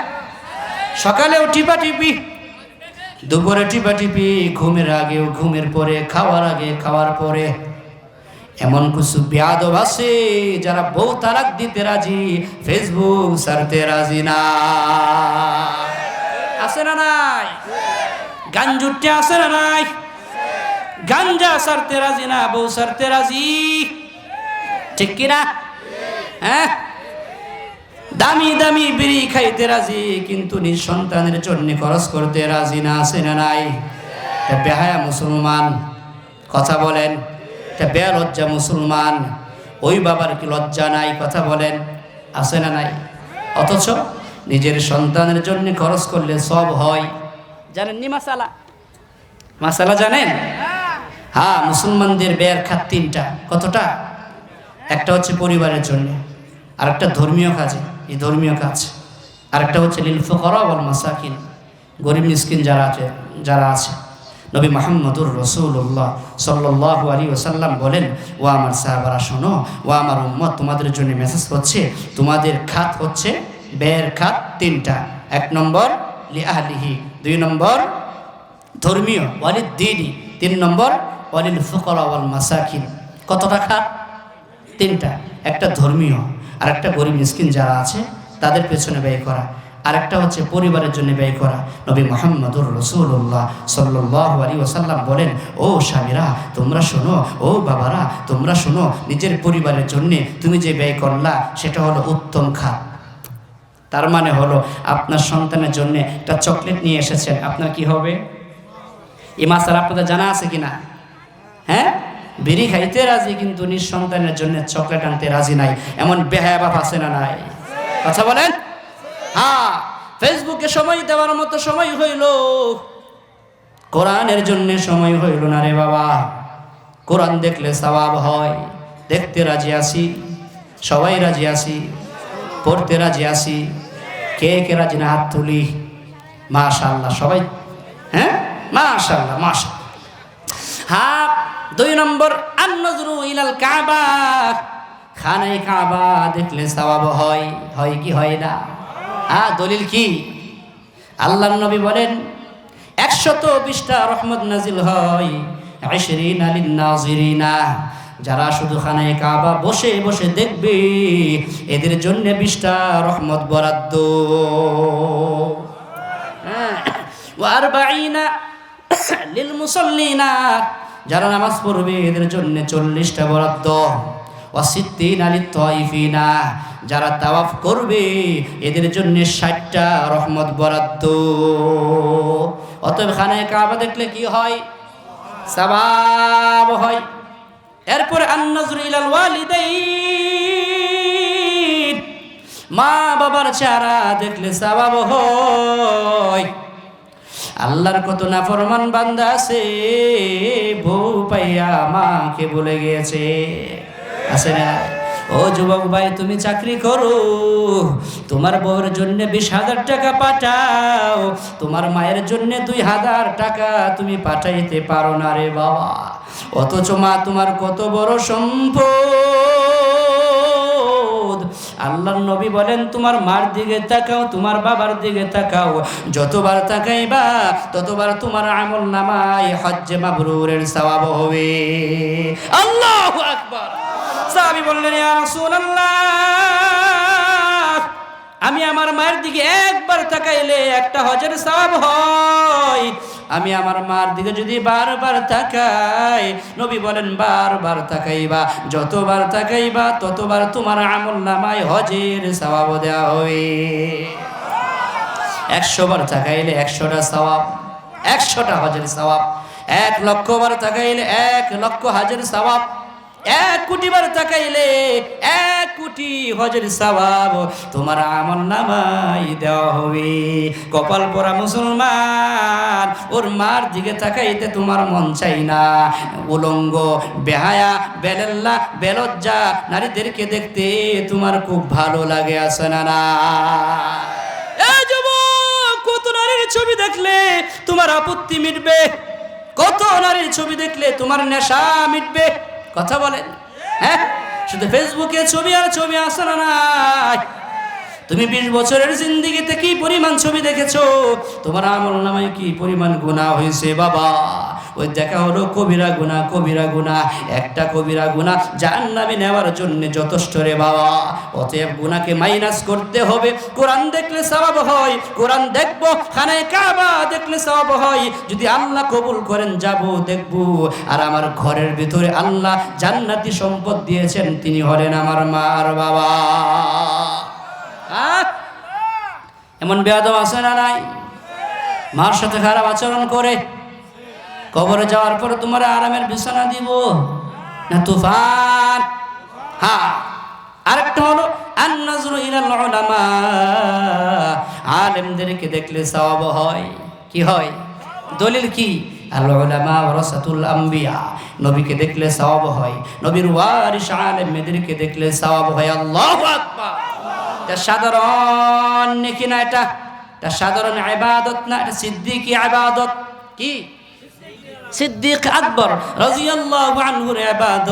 সকালেও টিপাটিপি, দুপুরে টিপাটিপি, ঘুমের আগেও, ঘুমের পরে, খাওয়ার আগে, খাওয়ার পরে। এমন কিছু বেয়াদব আছে যারা বউ তালাক দিতে রাজি, ফেসবুক ছাড়তে রাজি না। আছে না নাই? গাঞ্জুটে আছে না নাই? গাঞ্জা ছাড়তে রাজি না, বউ ছাড়তে রাজি, ঠিক কিনা? হ্যাঁ, দামি দামি বিড়ি খাইতে রাজি কিন্তু নিজ সন্তানের জন্য খরচ করতে রাজি না। আছে না নাই? বেহায়া মুসলমান, কথা বলেন। বেলজ্জা মুসলমান, ওই বাবার কি লজ্জা নাই? কথা বলেন, আছে না নাই? অথচ নিজের সন্তানের জন্য খরচ করলে সব হয়। জানেন নি মাসালা? মাসালা জানেন? হ্যাঁ, মুসলমানদের ব্যয়ের খাত 3টা। কতটা? একটা হচ্ছে পরিবারের জন্য, আরেকটা ধর্মীয় কাজে, এই ধর্মীয় কাজ, আরেকটা হচ্ছে লিল ফুকারা ওয়াল মাসাকিন, গরিব মিসকিন যারা আছে। নবী মুহাম্মদুর রাসূলুল্লাহ সাল্লাল্লাহু আলাইহি ওয়াসাল্লাম বলেন, ও আমার সাহাবারা শোনো, ও আমার উম্মত, তোমাদের জন্য মেসেজ হচ্ছে, তোমাদের খাত হচ্ছে, ব্যয়ের খাত 3টা। 1 নম্বর লি আহলিহি, 2 নম্বর ধর্মীয়, ওয়ালিদ দ্বীনি, 3 নম্বর ওয়ালিল ফুকারা ওয়াল মাসাকিন। কতটা খাত? 3টা। একটা ধর্মীয়, আর একটা গরিব মিসকিন যারা আছে তাদের পেছনে ব্যয় করা, আরেকটা হচ্ছে পরিবারের জন্য ব্যয় করা। নবী মুহাম্মদুর রাসূলুল্লাহ সাল্লাল্লাহু আলাইহি ওয়াসাল্লাম বলেন, ও স্বামীরা তোমরা শোনো, ও বাবারা তোমরা শোনো, নিজের পরিবারের জন্য তুমি যে ব্যয় করলা সেটা হলো উত্তম খাত। তার মানে হলো আপনার সন্তানের জন্য একটা চকলেট নিয়ে এসেছেন, আপনার কি হবে? এই মাসালা আপনাদের জানা আছে কিনা? হ্যাঁ, বিড়ি খাইতে রাজি কিন্তু নিঃসন্তানের জন্য চকলেট আনতে রাজি নাই, এমন বেহায়া বাপ আছে না নাই? কথা বলেন। হ্যাঁ, ফেসবুকে সময় দেওয়ার মতো সময় হইল, কোরআনের জন্য সময় হইল না রে বাবা। কোরআন দেখলে সওয়াব হয়, দেখতে রাজি আছি, সবাই রাজি আছি, পড়তে রাজি আছি। কে কে রাজি না হাত তুলি। মাশাআল্লাহ সবাই, হ্যাঁ মাশাআল্লাহ মাশাআল্লাহ। হ্যাঁ, 2 নম্বর আন-নজরু ইলাল কাবা, খানায়ে কাবা দেখলে সওয়াব হয়, হয় কি হয় না? হ্যাঁ, দলিল কি? আল্লাহর নবী বলেন 120টা রহমত নাজিল হয় 20 লিন-নাজিরিনা, যারা শুধু খানায়ে কাবা বসে বসে দেখবে এদের জন্য 20টা রহমত বরাদ্দ। ওয়া 40 লিল মুসাল্লিনা, যারা নামাজ পড়বে এদের জন্য 40টা বরাদ্দ। ওয়া 60 লিত-তাইফিনা, যারা তাওয়াফ করবে এদের জন্য 60টা রহমত বরাদ্দ। অতএব খানায়ে কাবা দেখলে কি হয়? সওয়াব হয়। এরপরে আন-নজরু ইলাল ওয়ালিদাইন, মা বাবার চেহারা দেখলে সওয়াব হয়। আল্লাহর কত নাফরমান বান্দা আছে বউ পাইয়া মাকে ভুলে গিয়েছে, আছে না? ও যুবক ভাই, তুমি চাকরি করো, তোমার বউয়ের জন্য 20,000 টাকা পাঠাও, তোমার মায়ের জন্য 2,000 টাকা তুমি পাঠাইতে পারো না রে বাবা। অথচ মা তোমার কত বড় সম্পদ। আল্লাহর নবী বলেন তোমার মার দিকে তাকাও, তোমার বাবার দিকে তাকাও, যতবার তাকাইবা ততবার তোমার আমল নামায় হজ্জে মাবরুরের সওয়াব হবে। আল্লাহু আকবার। সাহাবী বললেন ইয়া রাসূলুল্লাহ, আমি আমার মায়ের দিকে একবার তাকাইলে একটা হজের সওয়াব হয়, আমি আমার মার দিকে যদি বারবার তাকাই, নবী বলেন বারবার তাকাইবা, যতবার তাকাইবা ততবার তোমার আমল নামায় হজের সওয়াব দেওয়া হবে। 100 বার তাকাইলে 100টা সওয়াব, 100টা হজের সওয়াব। 1 লক্ষ বার তাকাইলে 1 লক্ষ হজের সওয়াব। 1 কোটি বার তাকাইলে 1 কোটি হজের সওয়াব তোমার আমল নামায় দেওয়া হবে। কপাল পোড়া মুসলমান, ওর মার দিকে তাকাইতে তোমার মন চাই না। উলঙ্গ, বেহায়া, বেলেল্লা, বেলজ্জা নারীদেরকে দেখতে তোমার খুব ভালো লাগে, আছে না না? এই যুবক, কত নারীর ছবি দেখলে তোমার আপত্তি মিটবে? কত নারীর ছবি দেখলে তোমার নেশা মিটবে? কথা বলেন। হ্যাঁ, শুধু ফেসবুকে ছবি আর ছবি আসে না নাই। তুমি 20 বছরের জিন্দেগিতে কি পরিমাণ ছবি দেখেছো, তোমার আমল নামায় কি পরিমাণ গুনাহ হয়েছে বাবা। ওই দেখা হলো কবিরা গুনাহ, কবিরা গুনাহ। একটা কবিরা গুনাহ জাহান্নামে নেওয়ার জন্য যথেষ্ট রে বাবা। অতএব গুনাহকে মাইনাস করতে হবে। কোরআন দেখলে সওয়াব হয়, কোরআন দেখবো, খানায়ে কাবা দেখলে সওয়াব হয়। যদি আল্লাহ কবুল করেন যাব দেখবো। আর আমার ঘরের ভিতরে আল্লাহ জান্নাতি সম্পদ দিয়েছেন, তিনি হলেন আমার মা আর বাবা। এমন বেয়াদব আছে না নাই? মার সাথে খারাপ আচরণ করে কবরে যাওয়ার পরে তোমার আরামের বিছানা দিব না তুফান? হ্যাঁ, আরেকটা হলো আন-নজরু ইলাল উলামা, আলেমদেরকে দেখলে সওয়াব হয়। কি হয়? দলিল কি? আল উলামা ওয়ারাসাতুল আম্বিয়া, নবীকে দেখলে সওয়াব হয়, নবীর ওয়ারিস আলেমদেরকে দেখলে সওয়াব হয়। আল্লাহু আকবার। এটা সাধারণ নেকি না, এটা সাধারণ ইবাদত না, এটা সিদ্দিকি ইবাদত। কি? সিদ্দিক আকবর রাদিয়াল্লাহু আনহুর ইবাদত।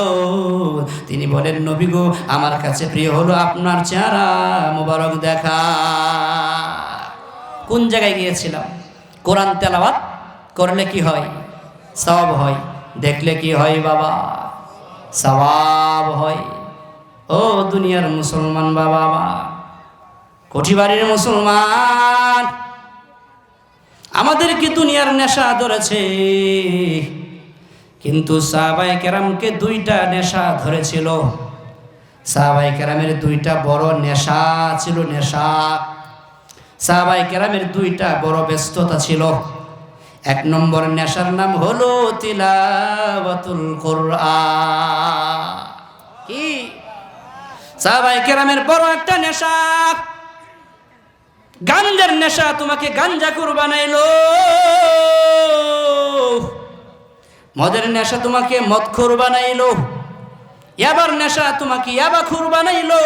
তিনি বলেন নবী গো, আমার কাছে প্রিয় হলো আপনার চেহারা মোবারক দেখা। কোন জায়গায় গিয়েছিলাম? কোরআন তেলাওয়াত করলে কি হয়? সওয়াব হয়। দেখলে কি হয় বাবা? সওয়াব হয়। ও দুনিয়ার মুসলমান বাবা, কোটিবাড়ির মুসলমান, আমাদেরকে দুনিয়ার নেশা ধরেছে, কিন্তু সাহাবায়ে কেরামকে 2টা নেশা ধরেছিল। সাহাবায়ে কেরামের 2টা বড় নেশা ছিল, নেশা। সাহাবায়ে কেরামের 2টা বড় ব্যস্ততা ছিল। এক নম্বর নেশার নাম হলো তিলাওয়াতুল কোরআন। কি সাহাবায়ে কেরামের বড় একটা নেশা, গাঞ্জার নেশা। তোমাকে গাঞ্জাখোর বানাইলো। মদের নেশা তোমাকে মদখোর বানাইলো। ইয়াবার নেশা তোমাকে ইয়াবাখোর বানাইলো।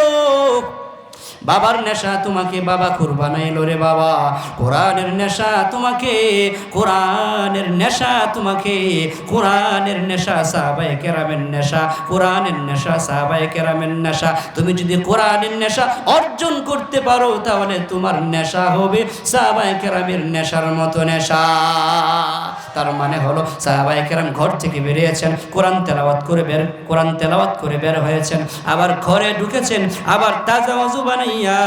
বাবার নেশা তোমাকে বাবাখোর বানাইলো রে বাবা। কোরআনের নেশা তোমাকে কোরআনের নেশা তোমাকে কোরআনের নেশা সাহাবায়ে কেরামের নেশা, কোরআনের নেশা সাহাবায়ে কেরামের নেশা। তুমি যদি কোরআনের নেশা অর্জন করতে পারো তাহলে তোমার নেশা হবে সাহাবায়ে কেরামের নেশার মতো নেশা। তার মানে হলো সাহাবায়ে কেরাম ঘর থেকে বেরিয়েছেন, কোরআন তেলাওয়াত করে বের হয়েছেন, আবার ঘরে ঢুকেছেন, আবার তাজা ওযু বানাইয়া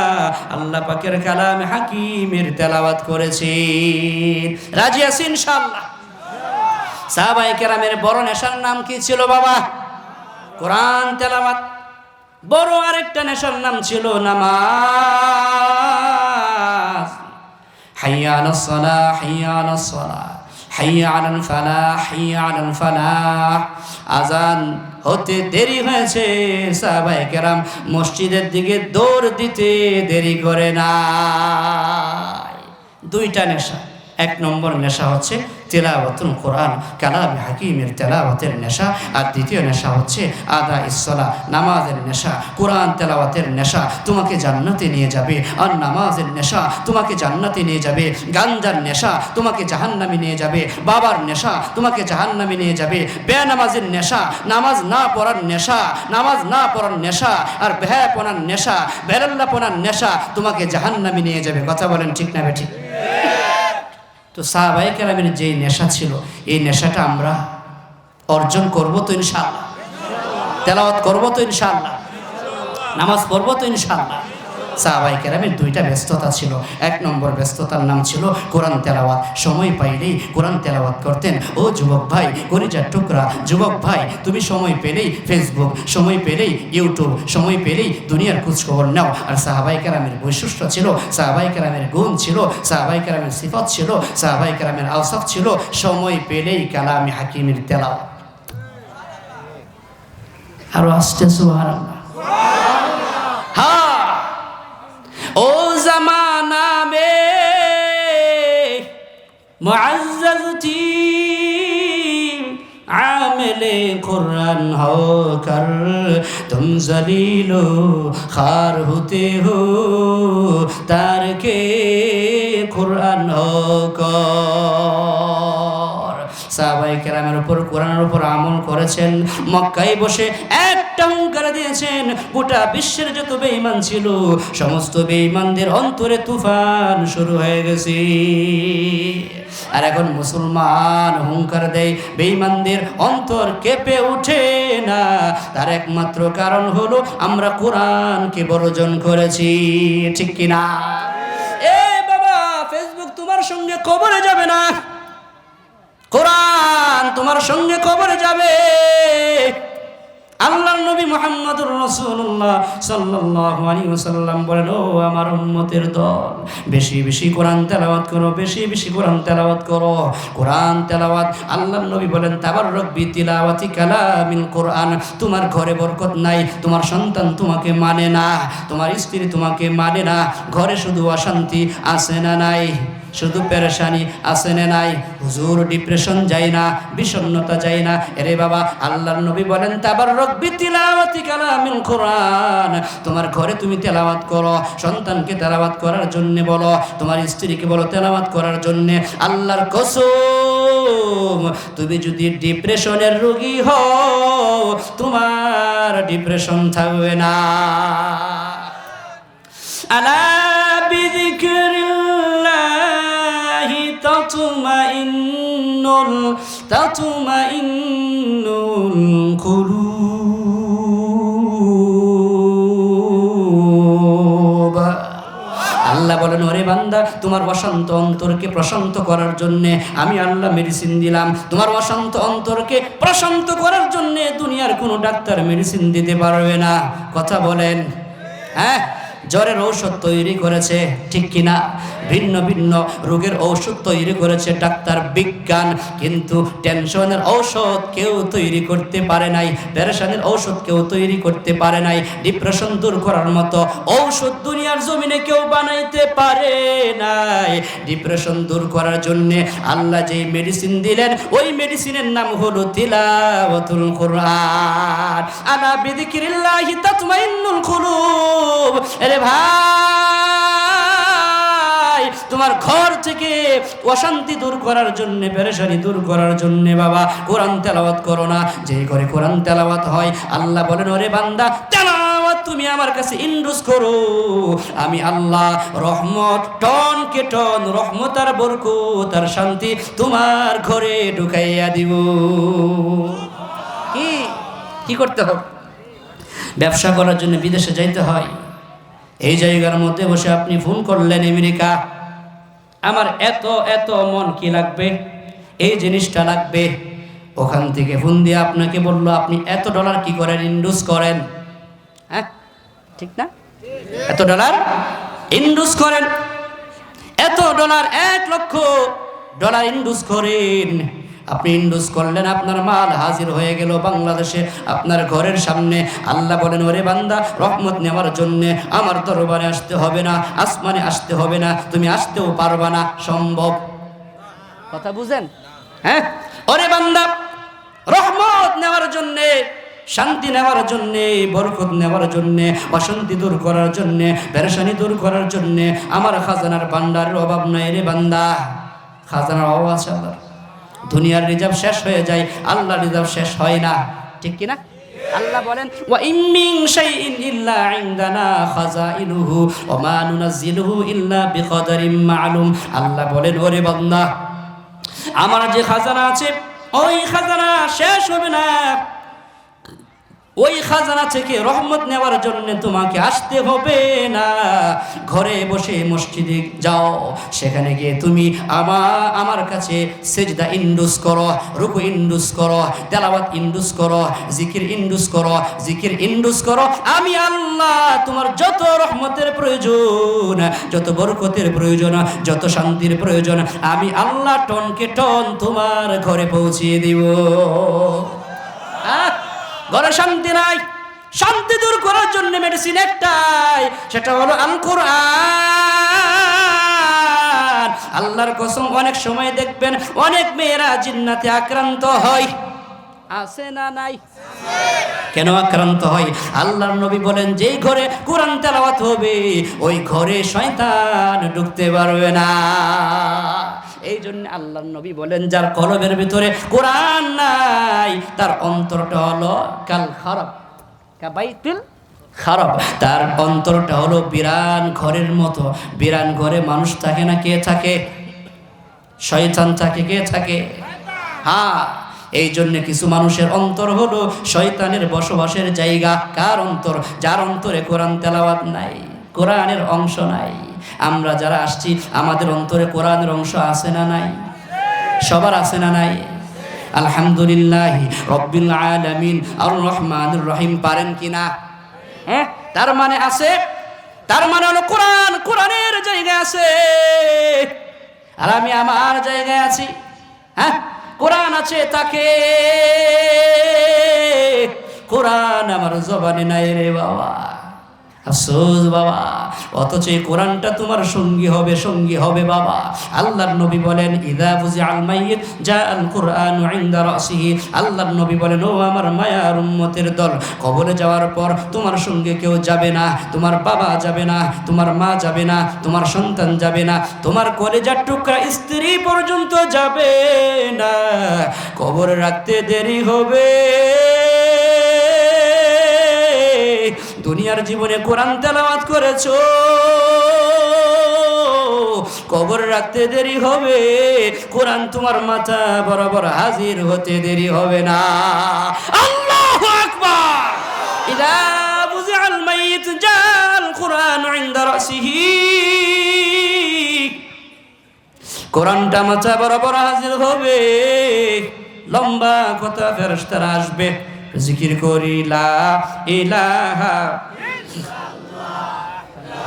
আল্লাহ পাকের কালামে হাকিমের তেলাওয়াত করেছেন। রাজি আছি ইনশাআল্লাহ? সাহাবায়ে কেরামের বড় নেশার নাম কি ছিল বাবা? কোরআন তেলাওয়াত। বড় আরেকটা নেশার নাম ছিল নামাজ। হাইয়া আলাস সালাহ, হাইয়া আলাস সালাহ, হাইয়া আলাল ফালাহ, হাইয়া আলাল ফালাহ। আজান হতে দেরি হয়েছে, সাহাবায়ে কেরাম মসজিদের দিকে দৌড় দিতে দেরি করে না। দুইটা নেশা। এক নম্বর নেশা হচ্ছে তেলাওয়াতুল কোরআন, কালামে হাকিমের তেলাওয়াতের নেশা। আর দ্বিতীয় নেশা হচ্ছে আদা ইসলা, নামাজের নেশা। কোরআন তেলাওয়াতের নেশা তোমাকে জান্নাতে নিয়ে যাবে, আর নামাজের নেশা তোমাকে জান্নাতে নিয়ে যাবে। গাঞ্জার নেশা তোমাকে জাহান্নামে নিয়ে যাবে। বাবার নেশা তোমাকে জাহান্নামে নিয়ে যাবে। বেনামাজের নেশা, নামাজ না পড়ার নেশা, নামাজ না পড়ার নেশা, আর বেহায়াপনার নেশা, বেরাল্লাপনার নেশা তোমাকে জাহান্নামে নিয়ে যাবে। কথা বলেন ঠিক না বেঠিক? তো সাহাবায়ে কেরামের যে নেশা ছিল, এই নেশাটা আমরা অর্জন করব তো ইনশাআল্লাহ? তেলাওয়াত করব তো ইনশাআল্লাহ? নামাজ পড়ব তো ইনশাআল্লাহ? সাহাবায়ে কেরামের দুইটা ব্যস্ততা ছিল। এক নম্বর ব্যস্ততার নাম ছিল কোরআন তেলাওয়াত। সময় পাইলেই কোরআন তেলাওয়াত করতেন। ও যুবক ভাই, কলিজার টুকরা যুবক ভাই, তুমি সময় পেলেই ফেসবুক, সময় পেলেই ইউটিউব, সময় পেলেই দুনিয়ার খোঁজখবর নাও। আর সাহাবায়ে কেরামের বৈশিষ্ট্য ছিল, সাহাবায়ে কেরামের গুণ ছিল, সাহাবায়ে কেরামের সিফাত ছিল, সাহাবায়ে কেরামের আওসাফ ছিল, সময় পেলেই কালামে হাকিমের তেলাওয়াত। আরো আসছে সুবহানাল্লাহ। হ্যাঁ, ओ जमाना में मुअज़्ज़ज़ थी आमिले कुरान होकर, तुम ज़लीलो खार होते हो तारके कुरान होकर। সাহাবায়ে কেরামের উপর কোরআনের উপর আমল করেছেন। মক্কায় বসে একটা হুঙ্কার দিয়েছেন, গোটা বিশ্বের যত বেঈমান ছিল সমস্ত বেঈমানদের অন্তরে তুফান শুরু হয়ে গেছে। আর এখন মুসলমান হুঙ্কার দেয়, বেঈমানদের অন্তর কেঁপে ওঠে না। তার একমাত্র কারণ হলো আমরা কোরআনকে বর্জন করেছি। ঠিক কিনা? এ বাবা, ফেসবুক তোমার সঙ্গে কবরে যাবে না, কোরআন তোমার সঙ্গে কবরে যাবে। আল্লাহর নবী মুহাম্মদুর রাসূলুল্লাহ সাল্লাল্লাহু আলাইহি ওয়াসাল্লাম বলেন, ও আমার উম্মতের দল, বেশি বেশি কোরআন তেলাওয়াত করো, বেশি বেশি কোরআন তেলাওয়াত করো। কোরআন তেলাওয়াত, আল্লাহর নবী বলেন, তাবাররুক বিতিলাওয়াতি কালামিল কোরআন। তোমার ঘরে বরকত নাই, তোমার সন্তান তোমাকে মানে না, তোমার স্ত্রী তোমাকে মানে না, ঘরে শুধু অশান্তি আছে না নাই, শুধু পেরেশানি আছে না নাই, হুজুর ডিপ্রেশন যায় না, বিষণ্ণতা যায় না। এরে বাবা, আল্লাহর নবী বলেন, তাবাররুক বিতিলাওয়াতি কালামিল কোরআন। তোমার ঘরে তুমি তেলাওয়াত করো, সন্তানকে তেলাওয়াত করার জন্য বলো, তোমার স্ত্রীকে বলো তেলাওয়াত করার জন্য। আল্লাহর কসম, তুমি যদি ডিপ্রেশনের রোগী হও, তোমার ডিপ্রেশন থাকবে না। আলা বিযিকরিল্লাহি তাতমাইন্নুল কুলুব। আল্লাহ বলেন, ওরে বান্দা, তোমার অশান্ত অন্তরকে প্রশান্ত করার জন্য আমি আল্লাহ মেডিসিন দিলাম। তোমার অশান্ত অন্তরকে প্রশান্ত করার জন্য দুনিয়ার কোনো ডাক্তার মেডিসিন দিতে পারবে না। কথা বলেন, হ্যাঁ? জ্বরের ঔষধ তৈরি করেছে, ঠিক কিনা? ভিন্ন ভিন্ন রোগের ঔষধ তৈরি করেছে ডাক্তার বিজ্ঞান, কিন্তু টেনশনের ঔষধ কেউ তৈরি করতে পারে নাই, পেরেশানির ঔষধ কেউ তৈরি করতে পারে নাই, ডিপ্রেশন দূর করার মতো ঔষধ দুনিয়ার জমিনে কেউ বানাইতে পারে নাই। ডিপ্রেশন দূর করার জন্য আল্লাহ যেই মেডিসিন দিলেন, ওই মেডিসিনের নাম হলো তিলাওয়াতুল কুরআন। আলা বিযিক্রিল্লাহি তাতমাইন্নুল কুলুব। আরে ভাই, তোমার ঘর থেকে অশান্তি দূর করার জন্য, পেরেশানি দূর করার জন্য বাবা কোরআন তেলাওয়াত করো না। যেই ঘরে কোরআন তেলাওয়াত হয় আল্লাহ বলেন, ওরে বান্দা তেলাওয়াত তুমি আমার কাছে ইন্ডুস করো, আমি আল্লাহ রহমত টন কে টন, রহমত আর বরকত আর শান্তি তোমার ঘরে ঢুকাইয়া দিব। কি করতে হবে? ব্যবসা করার জন্য বিদেশে যাইতে হয়। এই জায়গার মধ্যে বসে আপনি ফোন করলেন আমেরিকা, আমার এত এত মন কি লাগবে, এই জিনিসটা লাগবে। ওখান থেকে ফোন দিয়ে আপনাকে বললো আপনি এত ডলার কি করেন, ইনভেস্ট করেন। হ্যাঁ ঠিক না? এত ডলার ইনভেস্ট করেন, এত ডলার, $1,00,000 ইনভেস্ট করেন। আপনি ইনভেস্ট করলেন, আপনার মাল হাজির হয়ে গেল বাংলাদেশে আপনার ঘরের সামনে। আল্লাহ বলেন, ওরে বান্দা রহমত নেওয়ার জন্য আমার দরবারে আসতে হবে না, আসমানে আসতে হবে না, তুমি আসতেও পারবা না, সম্ভব। কথা বুঝেন? হ্যাঁ, ওরে বান্দা রহমত নেওয়ার জন্যে, শান্তি নেওয়ার জন্যে, বরকত নেওয়ার জন্যে, অশান্তি দূর করার জন্যে, পেরেশানি দূর করার জন্যে আমার খাজানার ভান্ডারের অভাব নাই রে বান্দা। খাজানার অভাব আছে আল্লাহর। দুনিয়ার রিজার্ভ শেষ হয়ে যায়, আল্লাহর রিজার্ভ শেষ হয় না, ঠিক কিনা? আল্লাহ বলেন, ওয়া ইম মিন শাইইন ইল্লা ইনদানা খাযাইনুহু ওয়া মা নুনাজ্জিলুহু ইল্লা বিকদারিন মা'লুম। আল্লাহ বলেন, ওরে বান্দা আমার যে খাজানা আছে, ওই খাজানা শেষ হবে না। ওই খাজানা থেকে রহমত নেওয়ার জন্য তোমাকে আসতে হবে না। ঘরে বসে মসজিদে যাও, সেখানে গিয়ে তুমি আমার কাছে সেজদা ইন্ডুস করো, রুকু ইন্ডুস করো, তেলাওয়াত ইন্ডুস করো, জিকির ইন্ডুস করো, জিকির ইন্ডুস করো। আমি আল্লাহ তোমার যত রহমতের প্রয়োজন, যত বরকতের প্রয়োজন, যত শান্তির প্রয়োজন, আমি আল্লাহ টনকে টন তোমার ঘরে পৌঁছিয়ে দিব। ঘরে শান্তি নাই, শান্তি দূর করার জন্য মেডিসিন একটাই, সেটা হলো আল কুরআন। আল্লাহর কসম, অনেক সময় দেখবেন অনেক মেয়েরা জিন্নাতে আক্রান্ত হয়, আছে না নাই? কেন আক্রান্ত হয়? আল্লাহর নবী বলেন, যেই ঘরে কোরআন তেলাওয়াত হবে ওই ঘরে শয়তান ঢুকতে পারবে না। এই জন্য আল্লাহর নবী বলেন, যার কলবের ভিতরে কোরআন নাই তার অন্তরটা হলো কাল খারাপ, কাবাইতুল খারাপ। তার অন্তরটা হলো বিরান ঘরের মতো। বিরান ঘরে মানুষ থাকে না, কে থাকে? শয়তান থাকে। কে থাকে? হ্যাঁ, এই জন্য কিছু মানুষের অন্তর হলো শয়তানের বসবাসের জায়গা। কার অন্তর? যার অন্তরে কোরআন তেলাওয়াত নাই, কোরআনের অংশ নাই। আমরা যারা আসছি আমাদের অন্তরে কোরআনের অংশ আছে না নাই? সবার আছে না নাই? আলহামদুলিল্লাহ রব্বিল আলামিন আর রহমানুর রহিম পারেন কিনা? হ্যাঁ, তার মানে আছে, তার মানে হলো কোরআন, কোরআনের জায়গায় আছে আর আমি আমার জায়গায় আছি। হ্যাঁ, কোরআন আছে তাকে, কোরআন আমার জবানে নাই রে বাবা। আফসোস বাবা, অথচ এই কোরআনটা তোমার সঙ্গী হবে, সঙ্গী হবে বাবা। আল্লাহর নবী বলেন, ইযা ফুজিআল মাইয়িত জাআল কুরআনু ইনদা রাসিহি। আল্লাহর নবী বলেন, ও আমার মায়ার উম্মতের দল, কবরে যাওয়ার পর তোমার সঙ্গে কেউ যাবে না, তোমার বাবা যাবে না, তোমার মা যাবে না, তোমার সন্তান যাবে না, তোমার কলেজার টুকরা স্ত্রী পর্যন্ত যাবে না। কবরে রাখতে দেরি হবে। দুনিয়ার জীবনে কোরআন তেলাওয়াত করেছো, কবর রাখতে দেরি হবে, কোরআন তোমার মাথা বরাবর হাজির হতে দেরি হবে না। আল্লাহু আকবার। ইযা বুজিআল মাইয়িত জাআল কুরআন ইনদা রাসিহি। কোরআনটা মাথা বরাবর হাজির হবে, লম্বা কথা ফেরেশতারা আসবে, জিকির করি লা ইলাহা ইল্লাল্লাহ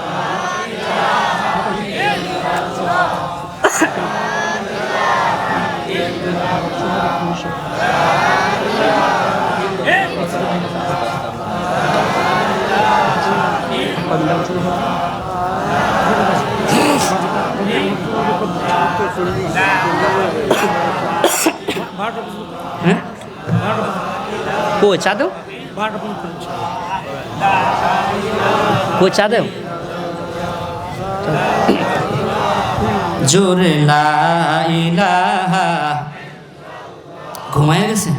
হ্যাঁ কই চা দাও কই চা দাও জোরে লা ইলাহা ঘুমায় গেছে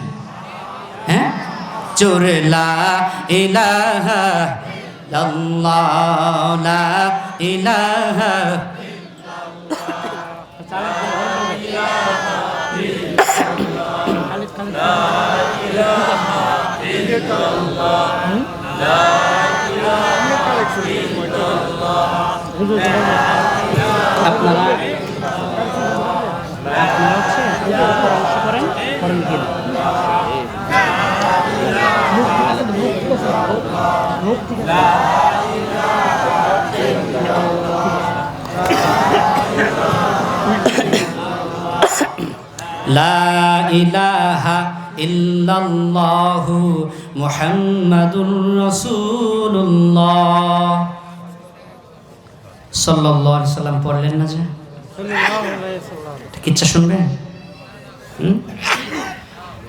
হ্যাঁ জোরে লা ইলাহা ইল্লাল্লাহ লা ইলাহা আপনারা পরামর্শ করেন লা ইলাহা ইল্লাল্লাহু মুহাম্মাদুর রাসূলুল্লাহ সাল্লাল্লাহু আলাইহি সাল্লাম পড়লেন না যে কিচ্ছা শুনবেন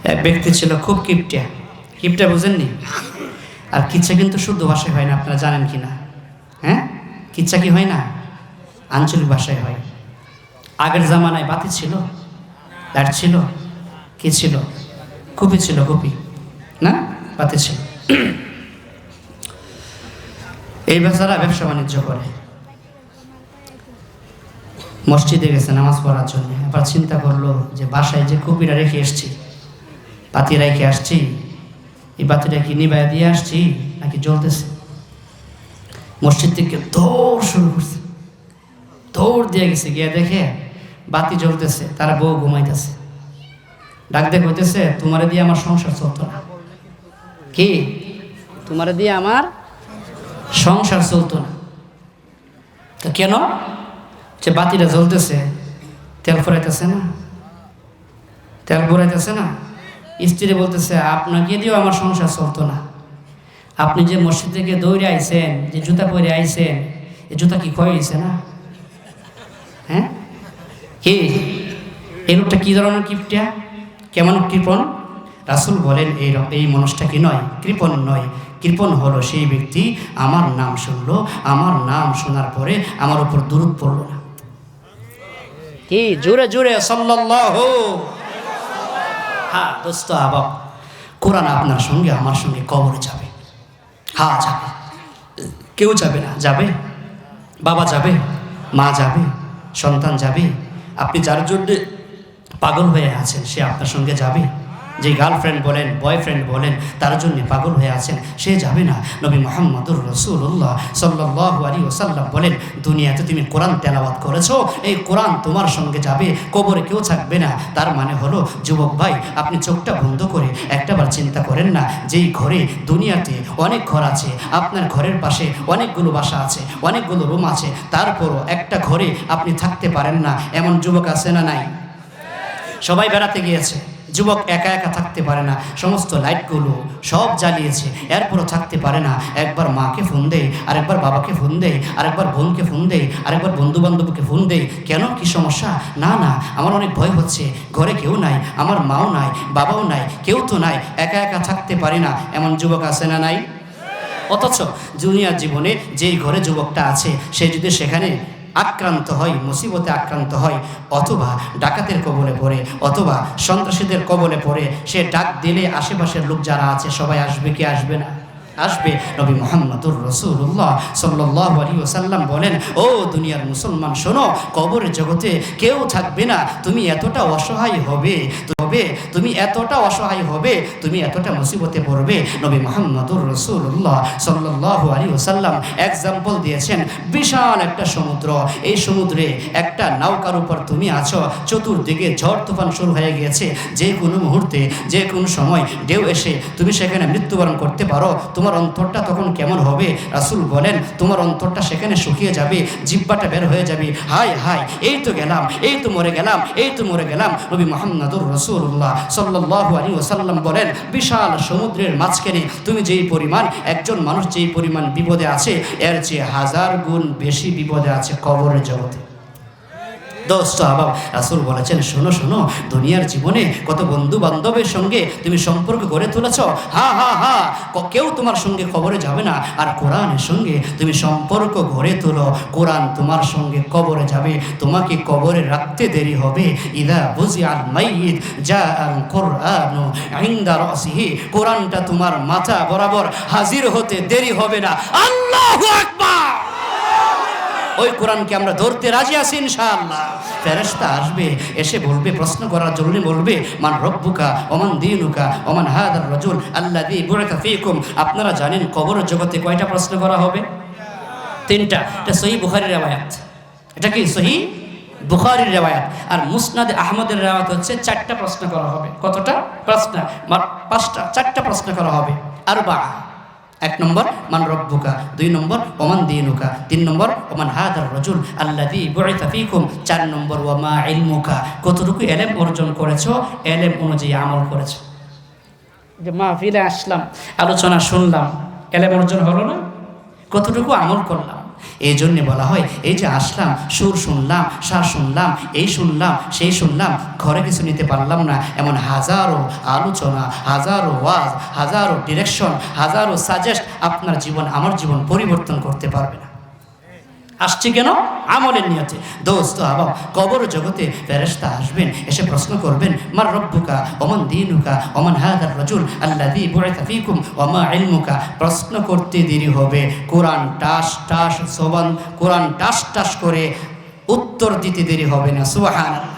এক ব্যক্তি ছিল খুব কিপটা বুঝেননি আর কিচ্ছা কিন্তু শুদ্ধ ভাষায় হয় না আপনারা জানেন কি না হ্যাঁ কিচ্ছা কি হয় না আঞ্চলিক ভাষায় হয় আগের জামানায় বাতি ছিল লাইট ছিল কি ছিল কপি ছিল কপি না বাতি ছিল এই বেচারা ব্যবসা বাণিজ্য করে মসজিদে গেছে নামাজ পড়ার জন্য এবার চিন্তা করলো যে বাসায় যে কপিটা রেখে এসছি বাতি রেখে আসছি এই বাতিটা কি নিবাই দিয়ে আসছি নাকি জ্বলতেছে মসজিদ থেকে দৌড় শুরু করছে দৌড় দিয়ে গেছে গিয়ে দেখে বাতি জ্বলতেছে তার বউ ঘুমাইতেছে ডাক দেখ হইতেছে তোমারে দিয়ে আমার সংসার চলতো না কি তোমারে দিয়ে আমার সংসার চলতো না তো কেন যে বাতিটা জ্বলতেছে তেল ফুরাইতেছে না তেল ফুরাইতেছে না স্ত্রী বলতেছে আপনাকে দিয়েও আমার সংসার চলতো না আপনি যে মসজিদ থেকে দৌড়ে আইছেন যে জুতা পরে আইছেন এই জুতা কি ক্ষয় হয়েছে না হ্যাঁ কি এই লোকটা কি ধরনের কিপটা কেমন কৃপণ রাসূল বলেন এই মানুষটা কি নয় কৃপণ নয় কৃপণ হলো সেই ব্যক্তি আমার নাম শুনলো আমার নাম শোনার পরে আমার উপর দুরূদ পড়ল না কি জোরে জোরে সাল্লাল্লাহু হ্যাঁ দোস্ত আবাব কোরআন আপনার সঙ্গে আমার সঙ্গে কবরে যাবে হ্যাঁ যাবে কেউ যাবে না যাবে বাবা যাবে মা যাবে সন্তান যাবে আপনি যার জন্য পাগল হয়ে আছেন সে আপনার সঙ্গে যাবে যে গার্লফ্রেন্ড বলেন বয়ফ্রেন্ড বলেন তার জন্য পাগল হয়ে আছেন সে যাবে না নবী মুহাম্মদুর রাসূলুল্লাহ সাল্লাল্লাহু আলাইহি ওয়াসাল্লাম বলেন দুনিয়াতে তুমি কোরআন তেলাওয়াত করেছো এই কোরআন তোমার সঙ্গে যাবে কবরে কেউ থাকবে না তার মানে হলো যুবক ভাই আপনি চোখটা বন্ধ করে একটাবার চিন্তা করেন না যেই ঘরে দুনিয়াতে অনেক ঘর আছে আপনার ঘরের পাশে অনেকগুলো বাসা আছে অনেকগুলো রুম আছে তারপরও একটা ঘরে আপনি থাকতে পারেন না এমন যুবক আছে না নাই সবাই বেড়াতে গিয়েছে যুবক একা একা থাকতে পারে না সমস্ত লাইটগুলো সব জ্বালিয়েছে এরপরও থাকতে পারে না একবার মাকে ফোন দেয় আরেকবার বাবাকে ফোন দেয় আরেকবার বোনকে ফোন দেয় আরেকবার বন্ধু বান্ধবকে ফোন দেয় কেন কি সমস্যা না না আমার অনেক ভয় হচ্ছে ঘরে কেউ নাই আমার মাও নাই বাবাও নাই কেউ তো নাই একা একা থাকতে পারি না এমন যুবক আছে না নাই অথচ দুনিয়ার জীবনে যেই ঘরে যুবকটা আছে সে যদি সেখানে আক্রান্ত হয় মুসিবতে আক্রান্ত হয় অথবা ডাকাতের কবলে পড়ে অথবা সন্ত্রাসীদের কবলে পড়ে সে ডাক দিলে আশেপাশের লোক যারা আছে সবাই আসবে কি আসবে না আসবে নবী মুহাম্মদুর রাসূলুল্লাহ সাল্লাল্লাহু আলাইহি ওয়াসাল্লাম বলেন ও দুনিয়ার মুসলমান শোনো কবরের জগতে কেউ থাকবে না তুমি এতটা অসহায় হবে হবে, তুমি এতটা অসহায় হবে, তুমি এতটা মুসিবতে পড়বে। নবী মুহাম্মদুর রাসূলুল্লাহ সাল্লাল্লাহু আলাইহি ওয়াসাল্লাম এক্সাম্পল দিয়েছেন বিশাল একটা সমুদ্র। এই সমুদ্রে একটা নৌকার উপর তুমি আছো, চতুর্দিকে ঝড় তুফান শুরু হয়ে গিয়েছে। যে কোনো মুহূর্তে, যে কোনো সময় ঢেউ এসে তুমি সেখানে মৃত্যুবরণ করতে পারো। তোমার অন্তরটা তখন কেমন হবে? রাসূল বলেন, তোমার অন্তরটা সেখানে শুকিয়ে যাবে, জিহ্বাটা বের হয়ে যাবে, হায় হায় এই তো গেলাম, এই তো মরে গেলাম, এই তো মরে গেলাম। নবী মুহাম্মদুর রাসূলুল্লাহ সাল্লাল্লাহু আলাইহি ওয়াসাল্লাম বলেন, বিশাল সমুদ্রের মাঝখানে তুমি যেই পরিমাণ, একজন মানুষ যেই পরিমাণ বিপদে আছে, এর চেয়ে 1000 গুণ বেশি বিপদে আছে কবরের জগতে। দোস্ত আবাব, রাসূল বলেছেন, শোনো শোনো, দুনিয়ার জীবনে কত বন্ধু বান্ধবের সঙ্গে তুমি সম্পর্ক গড়ে তুলেছ, হা হা হা, কেউ তোমার সঙ্গে কবরে যাবে না। আর কোরআনের সঙ্গে তুমি সম্পর্ক গড়ে তোলো, কোরআন তোমার সঙ্গে কবরে যাবে, তোমাকে কবরে রাখতে দেরি হবে। ইদা বুজিআল মাইয়িত জাআল কুরআনু ইনদা রাসিহি, কোরআনটা তোমার মাথা বরাবর হাজির হতে দেরি হবে না। আল্লাহু আকবার। ওই কোরআনকে আমরা ধরতে রাজি আছি ইনশাআল্লাহ। ফেরেশতা আসবে, এসে বলবে, প্রশ্ন করার জন্য বলবে, মান রব্বুকা ওমান দীনুকা ওমান হাদার রাজুল আল্লাযী বু'িসা ফীকুম। আপনারা জানেন কবরের জগতে কয়টা প্রশ্ন করা হবে? 3টা। এটা সহিহ বুখারীর riwayat। এটা কি সহিহ বুখারীর riwayat। আর মুসনাদ আহমদের riwayat হচ্ছে 4টা প্রশ্ন করা হবে। কতটা প্রশ্ন? 5টা, 4টা প্রশ্ন করা হবে। আরবা, 1 নম্বর মান রব্বুকা, 2 নম্বর ওমান দীনুকা, 3 নম্বর ওমান হাদার রাজুল আল্লাযী বু'িসা ফীকুম, 4 নম্বর ওয়া মা ইলমুকা, কতটুকু ইলম অর্জন করেছো, ইলম অনুযায়ী আমল করেছো। যে মাহফিলে আসলাম, আলোচনা শুনলাম, ইলম অর্জন হলো না? কতটুকু আমল করলাম? এই জন্যে বলা হয়, এই যে আসলাম, সুর শুনলাম, সার শুনলাম, এই শুনলাম, সেই শুনলাম, ঘরে কিছু নিতে পারলাম না, এমন হাজারো আলোচনা, হাজারো ওয়াজ, হাজারো ডিরেকশন, হাজারো সাজেস্ট আপনার জীবন, আমার জীবন পরিবর্তন করতে পারবে না। আসছে কেন? আমলের নিয়তে। দোস্ত আবাব, কবর জগতে ফেরেশতা আসবেন, এসে প্রশ্ন করবেন, মার রব্বুকা ওমান দীনুকা ওমান হাদার রাজুল আল্লাযী বু'িসা ফীকুম ওয়া মা ইলমুকা। প্রশ্ন করতে দেরি হবে, কোরআন টাস টাস জবান, কোরআন টাস টাস করে উত্তর দিতে দেরি হবে না। সুবহানাল্লাহ।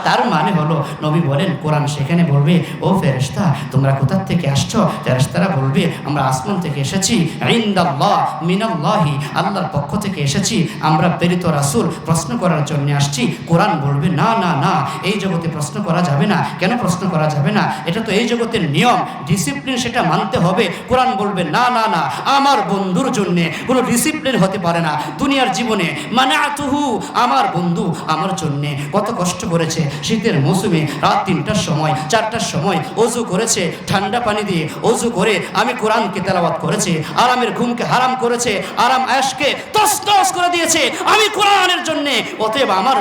তার মানে হলো, নবী বলেন, কোরআন সেখানে বলবে, ও ফেরেশতা তোমরা কোথা থেকে আসছো? ফেরেশতারা বলবে, আমরা আসমান থেকে এসেছি, ইনদাল্লাহ মিনাল্লাহি, আল্লাহর পক্ষ থেকে এসেছি, আমরা প্রেরিত রাসূল, প্রশ্ন করার জন্য আসছি। কোরআন বলবে, না না না, এই জগতে প্রশ্ন করা যাবে না। কেন প্রশ্ন করা যাবে না? এটা তো এই জগতের নিয়ম, ডিসিপ্লিন, সেটা মানতে হবে। কোরআন বলবে, না না না, আমার বন্ধুর জন্যে কোনো ডিসিপ্লিন হতে পারে না দুনিয়ার জীবনে। মানাতুহু, আমার বন্ধু আমার জন্যে কত কষ্ট করেছে, শীতের মৌসুমে রাত 3টার সময় 4টার সময় অজু করেছে, ঠান্ডা পানি দিয়ে অজু করে আমি কোরআনকে তেলাওয়াত করেছি, আরামের ঘুমকে হারাম করেছে, আরাম আয়েশকে তছনছ করে দিয়েছে আমি কোরআনের জন্য। অতএব আমার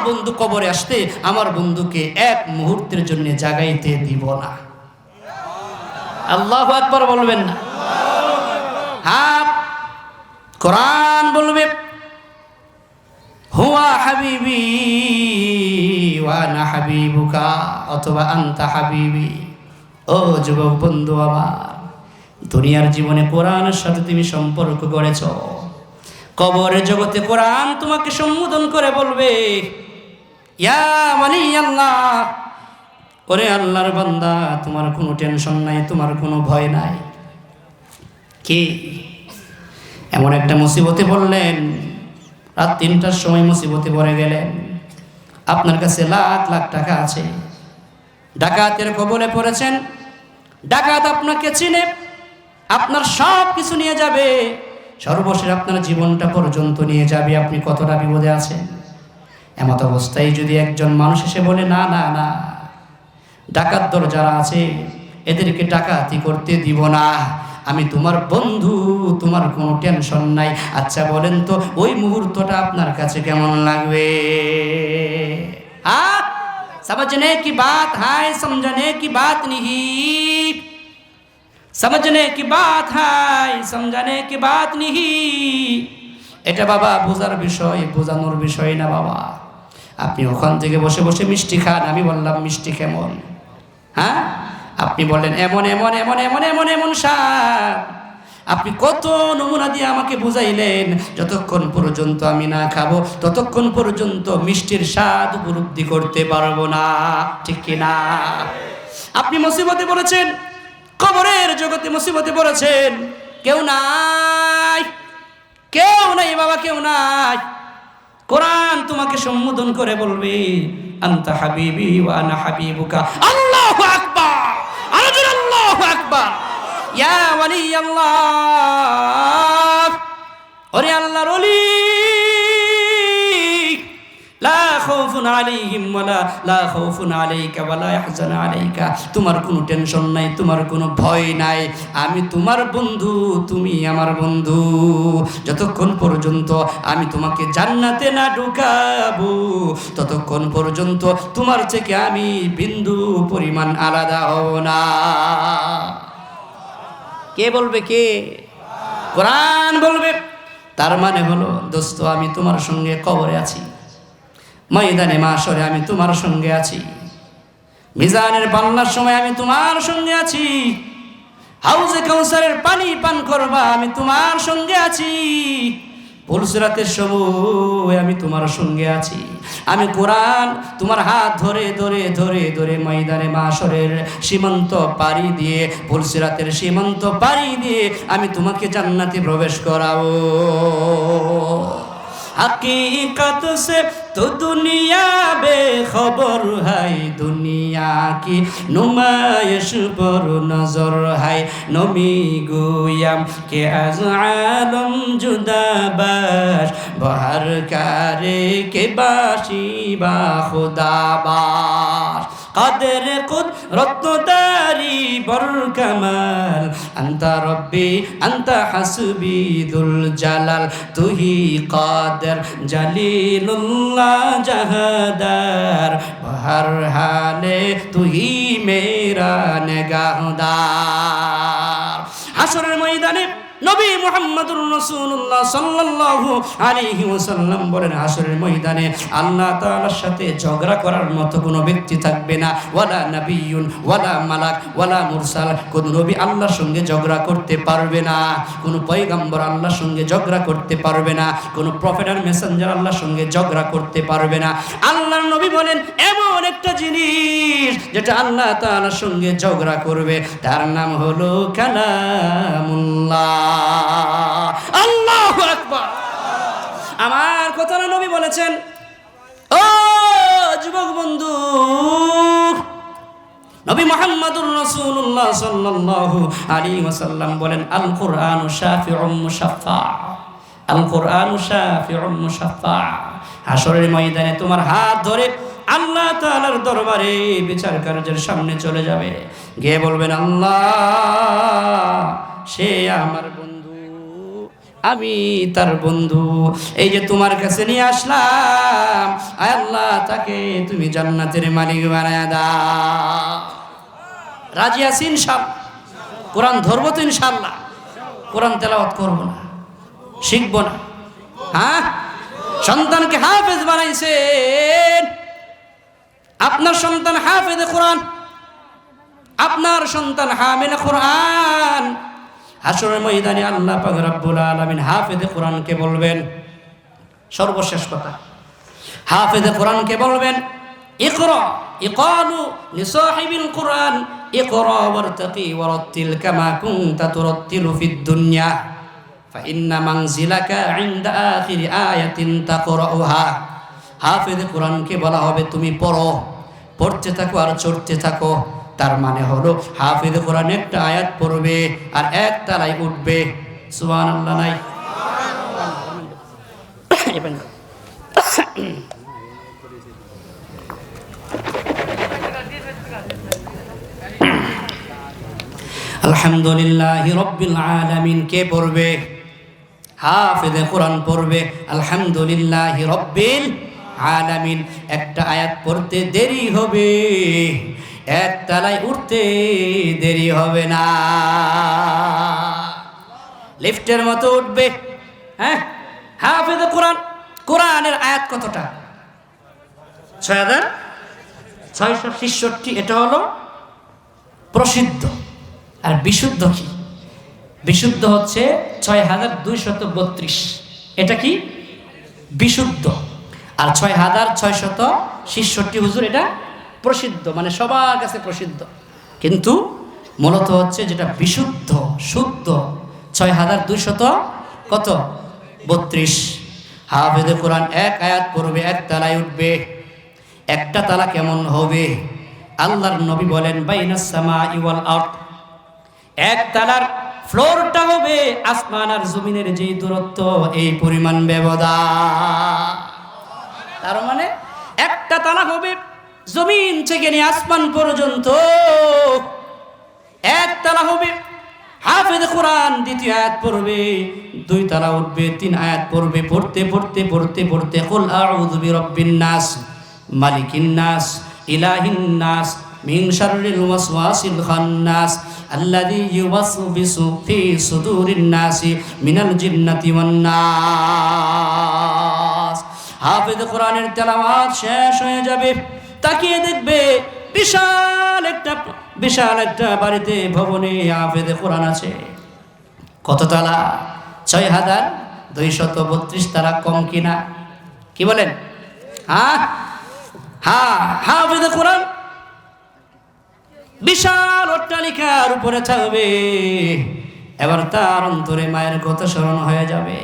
বন্ধু কবরে আসতে আমার বন্ধুকে এক মুহূর্তের জন্য জাগাইতে দিব না। আল্লাহু আকবার বলবেন না? হ্যাঁ, কোরআন বলবে, হুয়া হাবিবি ওয়া আনা হাবিবুকা, অথবা আনতা হাবিবি। ও যুবক বন্ধু আমার, দুনিয়ার জীবনে কোরআনের সাথে তুমি সম্পর্ক গড়েছ, কবরের জগতে কোরআন তোমাকে সম্বোধন করে বলবে, ইয়া ওয়ালি আল্লাহ, ওরে আল্লাহর বান্দা, তোমার কোনো টেনশন নাই, তোমার কোনো ভয় নাই। কি এমন একটা মুসিবতে পড়লেন, রাত 3টার সময় মুসিবতে পড়ে গেলেন, আপনার কাছে লাখ লাখ টাকা আছে, ডাকাতের কবলে পড়েছেন, ডাকাত আপনাকে চিনে, আপনার সব কিছু নিয়ে যাবে, সর্বশেষ আপনার জীবনটা পর্যন্ত নিয়ে যাবে। আপনি কতটা বিপদে আছেন। এমত অবস্থায় যদি একজন মানুষ এসে বলে, না না না, ডাকাত দল যারা আছে এদেরকে ডাকাতি করতে দিব না, আমি তোমার বন্ধু, তোমার কোনো টেনশন নাই। আচ্ছা বলেন তো, ওই মুহূর্তটা আপনার কাছে কেমন লাগবে? हाँ, समझने की बात है, समझने की बात नहीं, समझने की बात है, समझने की बात नहीं। এটা বাবা বোঝার বিষয়, বোঝানোর বিষয় না বাবা। আপনি ওখান থেকে বসে বসে মিষ্টি খান, আমি বললাম মিষ্টি কেমন, হ্যাঁ, আপনি বললেন এমন এমন এমন এমন এমন এমন স্বাদ, আপনি কত নমুনা দিয়ে আমাকে বুঝাইলেন, যতক্ষণ পর্যন্ত আমি না খাবো ততক্ষণ পর্যন্ত মিষ্টির স্বাদ উপলব্ধি করতে পারবো না, ঠিক কিনা? আপনি মুসিবতে পড়েছেন, কবরের জগতে মুসিবতে পড়েছেন, কেউ নাই, কেউ নাই বাবা, কেউ নাই। কোরআন তোমাকে সম্বোধন করে বলবে, আনতা হাবিবি ওয়া আনা হাবিবুকা। আল্লাহু আকবার, আরজুল আল্লাহু আকবার। ইয়া ওয়ালি আল্লাহ, ওরে আল্লাহর ওলি, লা খাউফুন আলাইহিম ওয়ালা লা খাউফুন আলাইকা ওয়ালা ইয়াহজানু আলাইকা। তোমার কোনো টেনশন নাই, তোমার কোনো ভয় নাই, আমি তোমার বন্ধু, তুমি আমার বন্ধু। যতক্ষণ পর্যন্ত আমি তোমাকে জান্নাতে না ঢুকাবো ততক্ষণ পর্যন্ত তোমার থেকে আমি বিন্দু পরিমাণ আলাদা হব না। কে বলবে? কে? কোরআন বলবে। তার মানে হলো দোস্ত, আমি তোমার সঙ্গে কবরে আছি, ময়দানে মাশরে আমি তোমার সঙ্গে আছি, মিজানের পাল্লার সময় আমি তোমার সঙ্গে আছি, হাউজে কাউসারের পানি পান করবা আমি তোমার সঙ্গে আছি, পুলসিরাতের সময় আমি তোমার সঙ্গে আছি। আমি কোরআন তোমার হাত ধরে ধরে ধরে ধরে ময়দানে মাশরের সীমান্ত পাড়ি দিয়ে, পুলসিরাতের সীমান্ত পাড়ি দিয়ে আমি তোমাকে জান্নাতে প্রবেশ করাবো। हकीकत से तो दुनिया बेखबर है, दुनिया की नुमाइश पर नजर है। नबी गोयाम के आज आलम जुदा बाश, बहर करे के बाशी बा खुदा बाश। قدر قدرت داری بر کمال، انت ربی انت حسبی ذوالجلال، تو ہی قادر جلیل اللہ جہادار، بہر حال تو ہی میرا نگہدار۔ হাশরের ময়দানে নবী মুহাম্মদুর রাসূলুল্লাহ সাল্লাল্লাহু আলাইহি ওয়াসাল্লাম বলেন, হাশরের ময়দানে আল্লাহ তাআলার সাথে ঝগড়া করার মতো কোনো ব্যক্তি থাকবে না। ওয়ালা নাবিয়্যুন ওয়ালা মালাক ওয়ালা মুরসাল, কোন নবী আল্লাহর সঙ্গে ঝগড়া করতে পারবে না, কোন পয়গম্বর আল্লাহর সঙ্গে ঝগড়া করতে পারবে না, কোন প্রফেট আর মেসেঞ্জার আল্লাহর সঙ্গে ঝগড়া করতে পারবে না। আল্লাহর নবী বলেন, এমন একটা জিনিস যেটা আল্লাহ তাআলার সঙ্গে ঝগড়া করবে, তার নাম হলো কালামুল্লাহ। আল্লাহু আকবার। আমার কথা না নবী বলেছেন। ও যুবক বন্ধু, নবী মুহাম্মদুর রাসূলুল্লাহ সাল্লাল্লাহু আলাইহি ওয়াসাল্লাম বলেন, আল কুরআনু শাফিউম মুশাফফা, আল কুরআনু শাফিউম মুশাফফা। হাশরের ময়দানে তোমার হাত ধরে আল্লাহ তাআলার দরবারে বিচার কার্যের সামনে চলে যাবে, গিয়ে বলবেন, আল্লাহ সে আমার বন্ধু, আমি তার বন্ধু, এই যে তোমার কাছে নিয়ে আসলাম, আয় আল্লাহ তাকে তুমি জান্নাতের মালিক বানায় দাও। রাজি আছি ইনশাআল্লাহ? কোরআন ধরবো তো ইনশাআল্লাহ? কোরআন তেলাওয়াত করবো না, শিখবো না? হ্যাঁ, সন্তানকে হাফেজ বানাইছেন, আপনার সন্তান হাফেজে কোরআন, আপনার সন্তান হামিলে কোরআন। হাশরের ময়দানে আল্লাহ পাক রব্বুল আলামিন হাফেজে কোরআনকে বলবেন, সর্বশেষ কথা, হাফেজে কোরআনকে বলবেন, ইকরা, ইকালু লিসাহিবিল কোরআন ইকরা ওয়ারতাকি ওয়ারাত্তিল কামা কুনতা তুরাত্তিলু ফিদ দুনিয়া ফাইন্না মানজিলাকা ইনদা আখিরি আয়াতিন তাকরাউহা। হাফেজে কোরআনকে বলা হবে, তুমি পড়ো, পড়তে থাকো আর চড়তে থাকো। তার মানে হলো হাফেজ কোরআন একটা আয়াত পড়বে আর এক তালায় উঠবে। সুবহানাল্লাহ নাই? আলহামদুলিল্লাহি রাব্বিল আলামিন। কে পড়বে? হাফেজ কোরআন পড়বে আলহামদুলিল্লাহি রাব্বিল আলামিন। একটা আয়াত পড়তে দেরি হবে, এক তালায় উঠতে দেরি হবে না, লিফটের মতো উঠবে। হ্যাঁ, হাফেজ কোরআন। কোরআনের আয়াত কতটা? 6666। এটা হলো প্রসিদ্ধ। আর বিশুদ্ধ কি? বিশুদ্ধ হচ্ছে ৬,২৩২, এটা কি বিশুদ্ধ। আর ৬,৬৬৬ হুজুর এটা প্রসিদ্ধ, মানে সবার কাছে প্রসিদ্ধ। কিন্তু মূলত হচ্ছে যেটা বিশুদ্ধ শুদ্ধ ৬,২০০ কত ৩২। হাফেজে কোরআন এক আয়াত পড়বে এক তালায় উঠবে। একটা তালা কেমন হবে? আল্লাহর নবী বলেন বাইনাস সামাই ওয়াল আরদ, এক তালার ফ্লোরটা হবে আসমান আর জমিনের যে দূরত্ব এই পরিমাণ ব্যবধান। তার মানে একটা তালা হবে জমিন থেকে নিয়ে আসমান পর্যন্ত, এক তালা হবে। হাফেজ কোরআন দ্বিতীয় আয়াত পড়বে, দুই তালা উঠবে, তিন আয়াত পড়বে, পড়তে পড়তে পড়তে পড়তে কুল আউযু বিরাব্বিন নাস মালিকিন নাস ইলাহিন নাস মিন শাররিল ওয়াসওয়াসিল খান্নাস আল্লাযী ইউওয়াসবিসু ফি সুদুরিন নাসি মিনাল জিন্নাতি ওয়ান নাস। হাফেজ কোরআনের তেলাওয়াত শেষ হয়ে যাবে, তাকিয়ে দেখবে বিশাল একটা বাড়িতে ভবনে হাফেজ কোরআন আছে। কত তালা? ৬,২৩২ তালা। কম কিনা? কি বলেন? হাফেজ কোরআন বিশাল অট্টালিকার উপরে থাকবে। এবার তার অন্তরে মায়ের কথা স্মরণ হয়ে যাবে,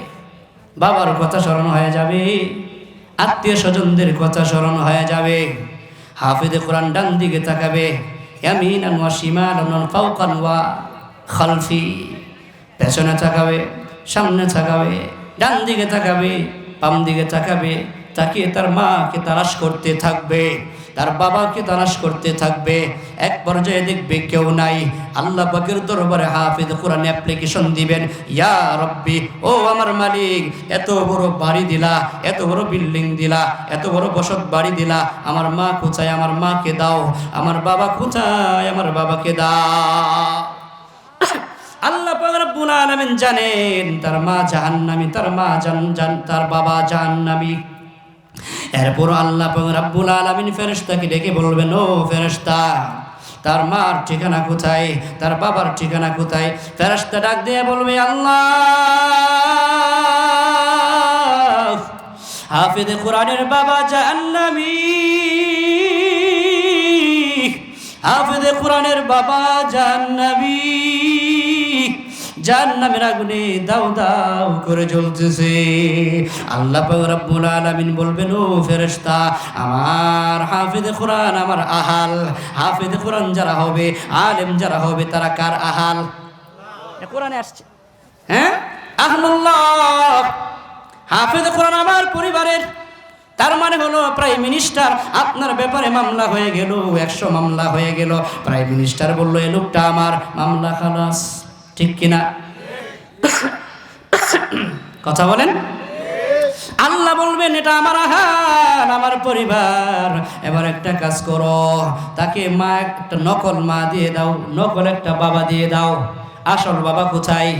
বাবার কথা স্মরণ হয়ে যাবে, আত্মীয় স্বজনদের কথা স্মরণ হয়ে যাবে। হাফেজে কোরআন ডান দিকে তাকাবে, ইয়ামিনান ওয়া শিমালান ওয়া ফাওকান ওয়া খালফি, পেছনে তাকাবে, সামনে তাকাবে, ডান দিকে তাকাবে, বাম দিকে তাকাবে, তাকিয়ে তার মাকে তালাশ করতে থাকবে, তার বাবাকে তালাশ করতে থাকবে। এক পর্যায়ে দেখবে কেউ নাই। আল্লাহ পাকের দরবারে হাফেজ কোরআন অ্যাপ্লিকেশন দিবেন, ইয়া রব্বি, ও আমার মালিক, এত বড় বাড়ি দিলা, এত বড় বিল্ডিং দিলা, এত বড় বসত বাড়ি দিলা, আমার মা কোথায়? আমার মাকে দাও। আমার বাবা কোথায়? আমার বাবাকে দাও। আল্লাহ পাক রব্বুল আলামিন জানেন তার মা জাহান্নামী, তার মা তার বাবা জাহান্নামী। এরপর আল্লাহ পাক রব্বুল আলামিন ফেরেশতাকে ডেকে বলবেন, ও ফেরেশতা, তার মার ঠিকানা কোথায়? তার বাবার ঠিকানা কোথায়? ফেরেশতা ডাক দিয়ে বলবে, আল্লাহ, হাফেজ কোরআনের বাবা জাহান্নামী, হাফেজ কোরআনের বাবা জাহান্নামী, জাহান্নামের আগুনে দাউ দাউ করে জ্বলতেছে। আল্লাহ পাক রব্বুল আলামিন বলবেন, ও ফেরেশতা, আমার হাফেজ কোরআন, আমার আহাল, হাফেজ কোরআন যারা হবে, আলেম যারা হবে, তারা কার আহাল? কোরআনে আসছে, হ্যাঁ, আহলুল্লাহ, হাফেজ কোরআন আমার পরিবারের। তার মানে হলো প্রাইম মিনিস্টার আপনার ব্যাপারে মামলা হয়ে গেল, 100 মামলা হয়ে গেল, প্রাইম মিনিস্টার বলল এই লোকটা আমার, মামলা খালাস। ঠিক কিনা? কথা বলেন। আল্লাহ বলবেন এটা আমার আহার, আমার পরিবার। এবার একটা কাজ করো, তাকে মা একটা নকল মা দিয়ে দাও, নকল একটা বাবা দিয়ে দাও। আসল বাবা কোথায়?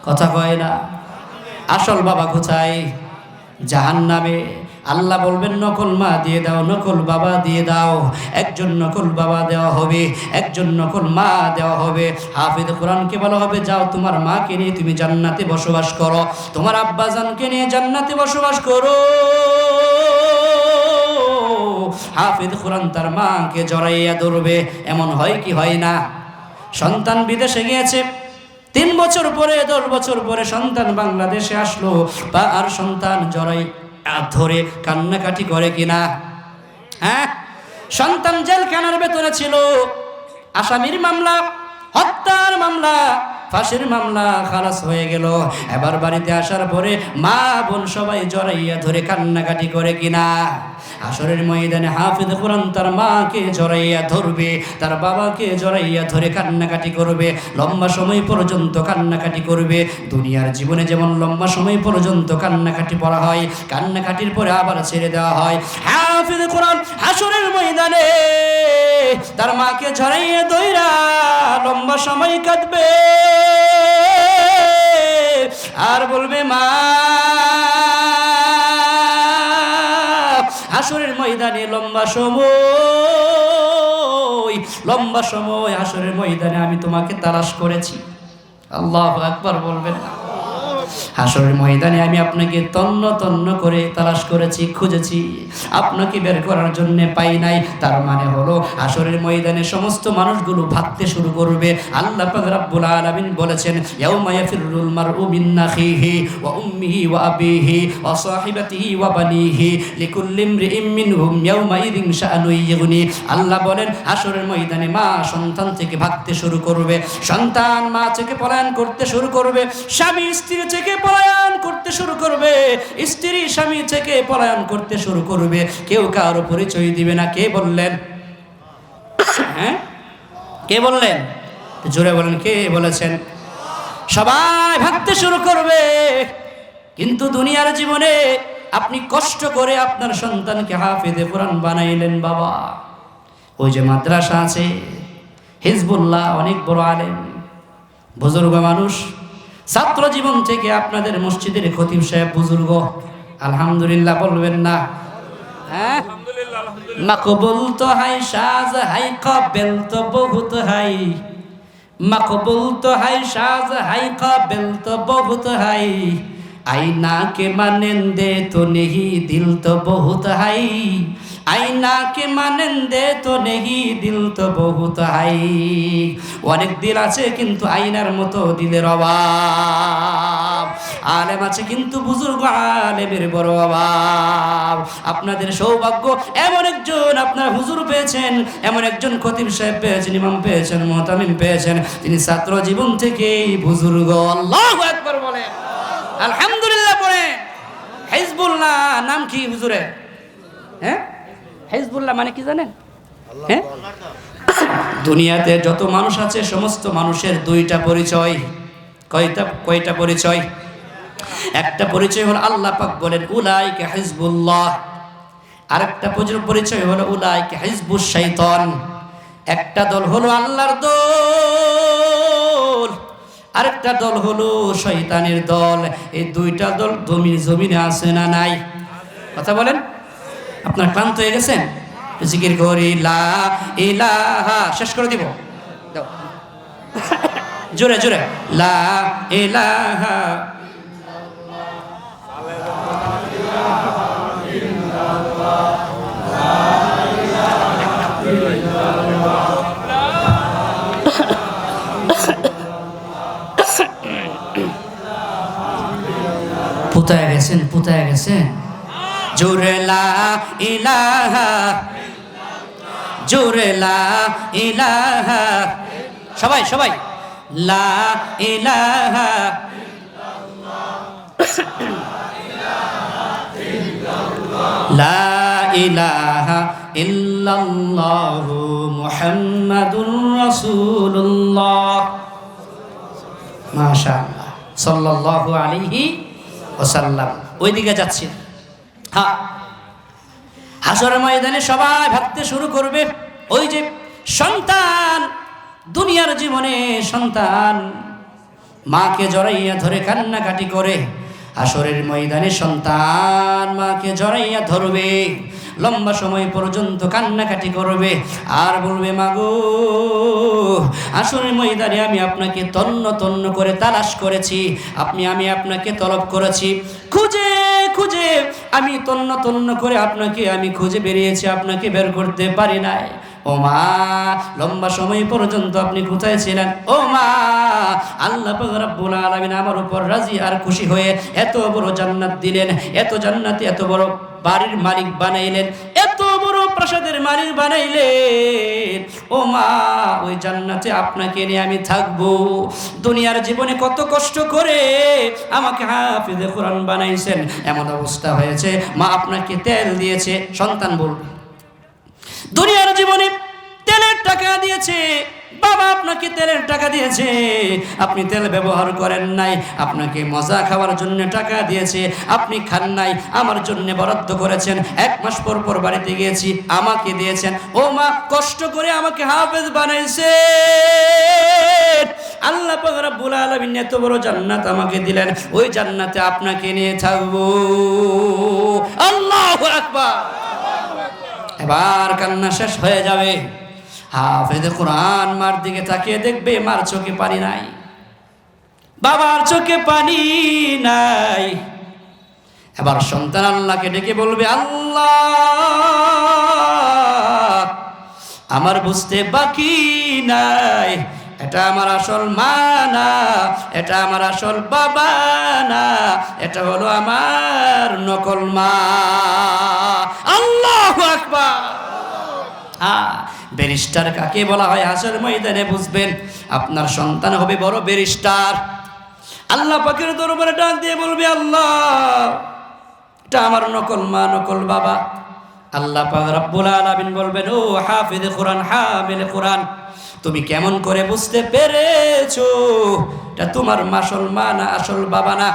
কথা কয় না। আসল বাবা কোথায়? জাহান্নামে। আল্লাহ বলবেন নকল মা দিয়ে দাও, নকল বাবা দিয়ে দাও। একজন নকল বাবা দেওয়া হবে, একজন নকল মা দেওয়া হবে। হাফেজ কোরআনকে বলা হবে, যাও তোমার মাকে নিয়ে তুমি জান্নাতে বসবাস করো, তোমার আব্বাজানকে নিয়ে জান্নাতে বসবাস করো। হাফেজ কোরআন তার মাকে জড়াইয়া ধরবে। এমন হয় কি হয় না? সন্তান বিদেশে গিয়েছে, 3 বছর পরে 10 বছর পরে সন্তান বাংলাদেশে আসলো, বা আর সন্তান জড়াই ধরে কান্নাকাটি করে কিনা? হ্যাঁ, সন্তান জেলখানার ভেতরে ছিল, আসামির মামলা, হত্যার মামলা, ফাঁসির মামলা খালাস হয়ে গেল। এবার বাড়িতে আসার পরে মা বোন সবাই জড়াইয়া ধরে কান্নাকাটি করে কিনা? আসরের ময়দানে হাফেজ কোরআন তার মাকে জড়াইয়া ধরবে, তার বাবাকে জড়াইয়া ধরে কান্নাকাটি করবে, লম্বা সময় পর্যন্ত কান্নাকাটি করবে। দুনিয়ার জীবনে যেমন লম্বা সময় পর্যন্ত কান্নাকাটি করা হয়, কান্নাকাটির পরে আবার ছেড়ে দেওয়া হয়, হাফেজ কোরআন আসরের ময়দানে তার মাকে জড়াইয়া ধইরা লম্বা সময় কাঁদবে আর বলবে, মা, হাসরের ময়দানে লম্বা সময় হাসরের ময়দানে আমি তোমাকে তালাশ করেছি, আল্লাহু আকবার বলবেন না? হাসরের ময়দানে আমি আপনাকে তন্ন তন্ন করে তালাশ করেছি, খুঁজেছি, আপনাকে বের করার জন্য পাই নাই। তার মানে হলো হাসরের ময়দানে সমস্ত মানুষগুলো ভাবতে শুরু করবে। আল্লাহ পাক রব্বুল আলামিন বলেছেন, ইয়াউমা ইয়াফিরুল মারউ মিন আখিহি ওয়া উম্মিহি ওয়া আবিহি ওয়া সাহিবাতিহি ওয়া বানিহি লিকুল্লি ইমরিইম মিনহুম ইয়াউমা ইযিন শাআনুন ইগনি। আল্লাহ বলেন হাসরের ময়দানে মা সন্তান থেকে ভাগতে শুরু করবে, সন্তান মা থেকে পলায়ন করতে শুরু করবে, স্বামী স্ত্রী থেকে পলায়ন করতে শুরু করবে, স্ত্রী স্বামী থেকে পলায়ন করতে শুরু করবে। কেউ কারো পরিচয় দিবে না। কে বললেন? হ্যাঁ, কে বললেন? জোরে বলেন, কে বলেছেন? সবাই ভাবতে শুরু করবে। কিন্তু দুনিয়ার জীবনে আপনি কষ্ট করে আপনার সন্তানকে হাফেজে কোরআন বানাইলেন বাবা। ওই যে মাদ্রাসা আছে হিজবুল্লাহ, অনেক বড় আলেম বুজুর্গ মানুষ, ছাত্র জীবন থেকে আপনাদের মসজিদের খতিব সাহেব বুজুর্গ, আলহামদুলিল্লাহ বলবেন না? হ্যাঁ, মাকবুল তো হাই সাজ হাই কাবিল তো বহুত হাই, মাকবুল তো হাই সাজ হাই কাবিল তো বহুত হাই, আইনা के मानंदे तो नहीं दिल तो बहुत हाई, आईना के मानंदे तो नहीं दिल तो बहुत हाई। অনেক দিল আছে কিন্তু আয়নার মতো দিলের অভাব, আলেম আছে কিন্তু বুজুর্গ আলেমের বড় অভাব। আপনাদের সৌভাগ্য এমন একজন আপনার হুজুর পেয়েছেন, এমন একজন খতিব সাহেব পেয়েছেন, ইমাম পেয়েছেন, মুতামিম পেয়েছেন, তিনি ছাত্র জীবন থেকেই বুজুর্গ। আল্লাহু আকবার বলেন, আলহামদুলিল্লাহ বলেন। হিজবুল্লাহ নাম কি হুজুরের? হ্যাঁ, হিজবুল্লাহ মানে কি জানেন? হ্যাঁ, দুনিয়াতে যত মানুষ আছে সমস্ত মানুষের দুইটা পরিচয়। কয়টা পরিচয়? একটা পরিচয় হলো আল্লাহ পাক বলেন উলাইকা হিজবুল্লাহ, আরেকটা পরিচয় হলো উলাইকা হিজবুশ শাইতান। একটা দল হলো আল্লাহর দল, আরেকটা দল হলো শয়তানের দল। এই দুইটা দল জমিনে আছে না নাই? কথা বলেন। আপনার ক্লান্ত হয়ে গেছেন? জিকির করি লা ইলাহা, শেষ করে দিব, জোরে জোরে লা ইলাহা পুতায় গেছেন, পুতায় গেছেন। জোরে লা ইলাহা, জোরে লা ইলাহা, সবাই সবাই লা ইলাহা, লা ইলাহা ইল্লাল্লাহু মুহাম্মাদুর রাসূলুল্লাহ। মাশাআল্লাহ, সাল্লাল্লাহু আলাইহি ওয়াসাল্লাম। ওইদিকে যাচ্ছি। হ্যাঁ, হাসরের ময়দানে সবাই ভাবতে শুরু করবে। ওই যে সন্তান, দুনিয়ার জীবনে সন্তান মাকে জড়াইয়া ধরে কান্নাকাটি করে, হাসরের ময়দানে সন্তান মাকে জড়াইয়া ধরবে, লম্বা সময় পর্যন্ত কান্নাকাটি করবে আর বলবে মাগো, হাসরের ময়দানে আমি আপনাকে তন্ন তন্ন করে তালাশ করেছি, আমি আপনাকে তলব করেছি, খুঁজে খুঁজে আমি তন্ন তন্ন করে আপনাকে আমি খুঁজে বেরিয়েছি, আপনাকে বের করতে পারি নাই। ও মা, লম্বা সময় পর্যন্ত আপনি কোথায় ছিলেন? ও মা, আল্লাহ পাক রব্বুল আলামিন আমার উপর রাজি আর খুশি হয়ে এত বড় জান্নাত দিলেন, এত জান্নাতে এত বড় বাড়ির মালিক বানাইলেন, এত বড় প্রাসাদের মালিক বানাইলেন। ও মা, ওই জান্নাতে আপনাকে নিয়ে আমি থাকবো। দুনিয়ার জীবনে কত কষ্ট করে আমাকে হাফেজে কোরআন বানাইছেন, এমন অবস্থা হয়েছে মা আপনাকে তেল দিয়েছে। সন্তান বলবে দুনিয়ার জীবনে তেলের টাকা দিয়েছে, বাবা আপনাকে তেলের টাকা দিয়েছে, আপনি তেল ব্যবহার করেন নাই, আপনাকে মজা খাওয়ার জন্য টাকা দিয়েছে, আপনি খান নাই, আমার জন্য বরাদ্দ করেছেন, 1 মাস পর পর বাড়িতে গিয়েছি, আমাকে দিয়েছেন। ও মা, কষ্ট করে আমাকে হাফেজ বানাইছে, আল্লাহ পাক রব্বুল আলামিন এত বড় জান্নাত আমাকে দিলেন, ওই জান্নাতে আপনাকে নিয়ে থাকবো। আল্লাহু আকবার। এবার কান্না শেষ হয়ে যাবে। হাফেজে কোরআন মার দিকে তাকিয়ে দেখবে মার চোখে পানি নাই, বাবার চোখে পানি নাই। এবার সন্তান আল্লাহকে ডেকে বলবে, আল্লাহ আমার বুঝতে বাকি নাই, এটা আমার আসল মা না, এটা আমার আসল বাবা না, এটা হলো আমার নকল মা। আল্লাহু আকবার। ব্যারিস্টার কাকে বলা হয় হাসরের ময়দানে বুঝবেন। আপনার সন্তান হবে বড় ব্যারিস্টার। আল্লাহ পাকের দরবারে ডাক দিয়ে বলবে, আল্লাহ এটা আমার নকল মা, নকল বাবা। আল্লাহ পাক রব্বুল আলামিন বলবেন, ও হাফিজ কোরআন, হামিল কোরআন, তুমি কেমন করে বুঝতে পেরেছো এটা তোমার আসল মা না, আসল বাবা না?